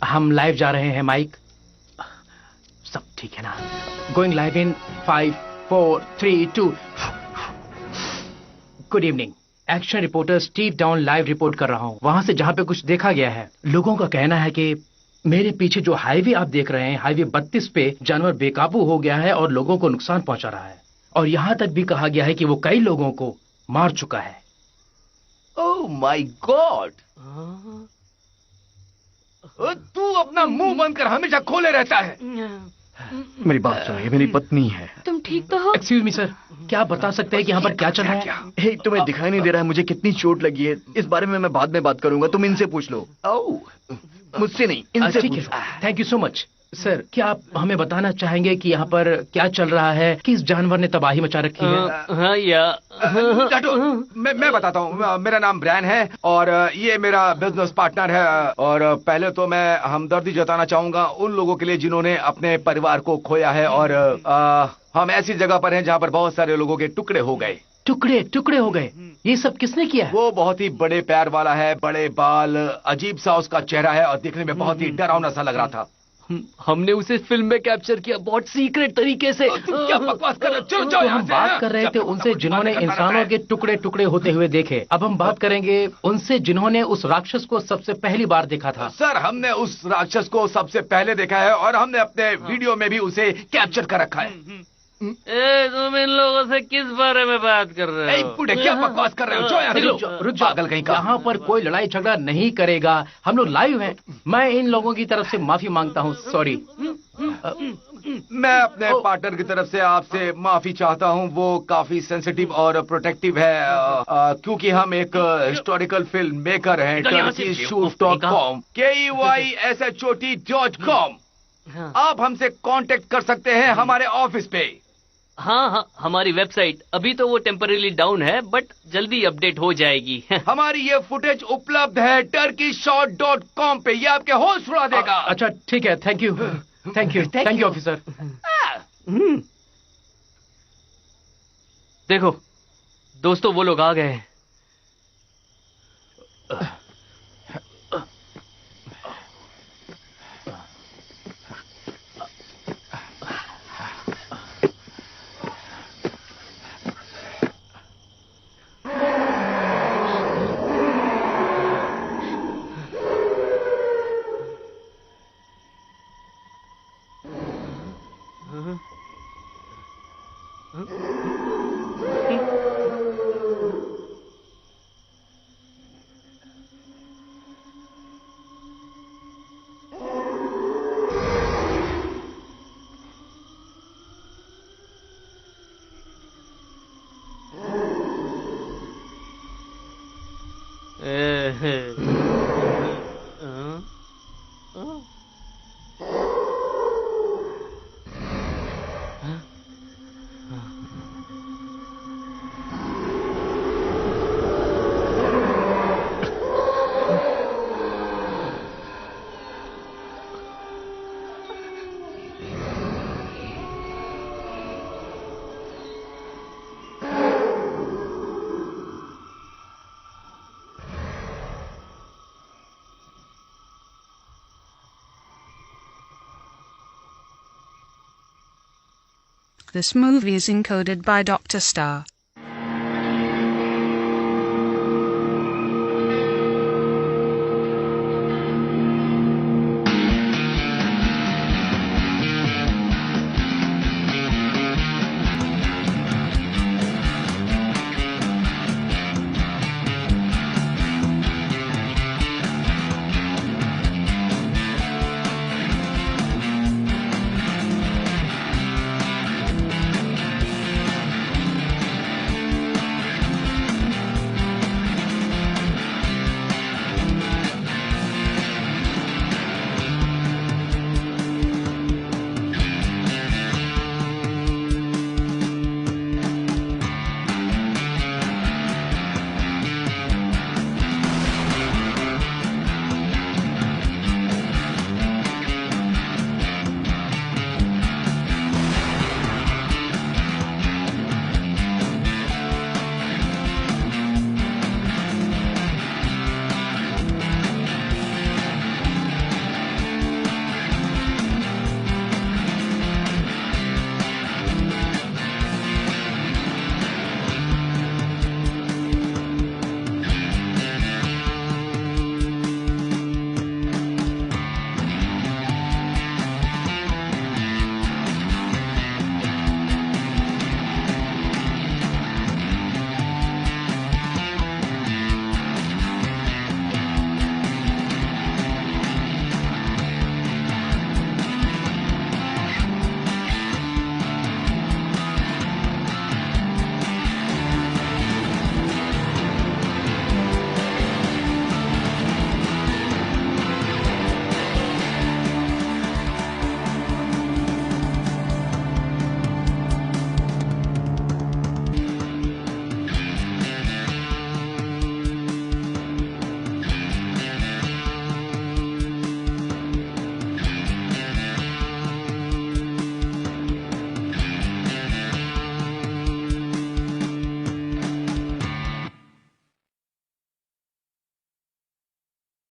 हम लाइव जा रहे हैं माइक। सब ठीक है ना? Going live in 5 4 3 2। Good evening, action reporter Steve down live report कर रहा हूं वहां से जहां पे कुछ देखा गया है। लोगों का कहना है कि मेरे पीछे जो हाईवे आप देख रहे हैं, हाईवे 32 पे जानवर बेकाबू हो गया है और लोगों को नुकसान पहुंचा रहा है। और यहां तक भी कहा गया है कि वो कई लोगों को मार चुका है। Oh my God! तू अपना मुंह बंद कर हमेशा खोले रहता है। मेरी बात सुनो, ये मेरी पत्नी है। तुम ठीक तो हो? एक्सक्यूज मी सर, क्या आप बता सकते हैं कि यहाँ पर क्या चल रहा है? हे, तुम्हें दिखाई नहीं दे रहा है मुझे कितनी चोट लगी है? इस बारे में मैं बाद में बात करूंगा, तुम इनसे पूछ लो। मुझसे नहीं, इनसे ठीक पूछो। है, thank you so much. Sir, क्या आप हमें बताना चाहेंगे कि यहाँ पर क्या चल रहा है? किस जानवर ने तबाही मचा रखी है? हाँ या मैं बताता हूँ। मेरा नाम ब्रैन है और ये मेरा बिजनेस पार्टनर है। और पहले तो मैं हमदर्दी जताना चाहूंगा उन लोगों के लिए जिन्होंने अपने परिवार को खोया है। और हम ऐसी जगह पर हैं जहाँ पर बहुत सारे लोगों के टुकड़े हो गए। टुकड़े हो गए? ये सब किसने किया है? वो बहुत ही बड़े पैर वाला है, बड़े बाल, अजीब सा उसका चेहरा है और देखने में बहुत ही डरावना सा लग रहा था। हमने उसे फिल्म में कैप्चर किया बहुत सीक्रेट तरीके से। तुम क्या बकवास कर रहे हो? चलो तो हम बात कर रहे थे उनसे जिन्होंने इंसानों के टुकड़े टुकड़े होते हुए देखे। अब हम बात करेंगे उनसे जिन्होंने उस राक्षस को सबसे पहली बार देखा था। सर, हमने उस राक्षस को सबसे पहले देखा है और हमने अपने वीडियो में भी उसे कैप्चर कर रखा है। तुम इन लोगों से किस बारे में बात कर रहे हो? बूढ़े, क्या बकवास कर रहे हो? रुक जाओ, पागल कहीं का। यहाँ पर कोई लड़ाई झगड़ा नहीं करेगा, हम लोग लाइव हैं। मैं इन लोगों की तरफ से माफी मांगता हूँ, सॉरी। मैं अपने पार्टनर की तरफ से आपसे माफी चाहता हूँ। वो काफी सेंसिटिव और प्रोटेक्टिव है क्योंकि हम एक हिस्टोरिकल फिल्म मेकर हैं। turkeyshoof.com KEYSHOT.com। आप हमसे कांटेक्ट कर सकते हैं हमारे ऑफिस पे। हाँ, हमारी वेबसाइट अभी तो वो टेम्परेरी डाउन है बट जल्दी अपडेट हो जाएगी। हमारी ये फुटेज उपलब्ध है turkeyshot.com पे। ये आपके होश उड़ा देगा। अच्छा ठीक है, थैंक यू ऑफिसर। देखो दोस्तों, वो लोग आ गए हैं। This movie is encoded by Dr. Star.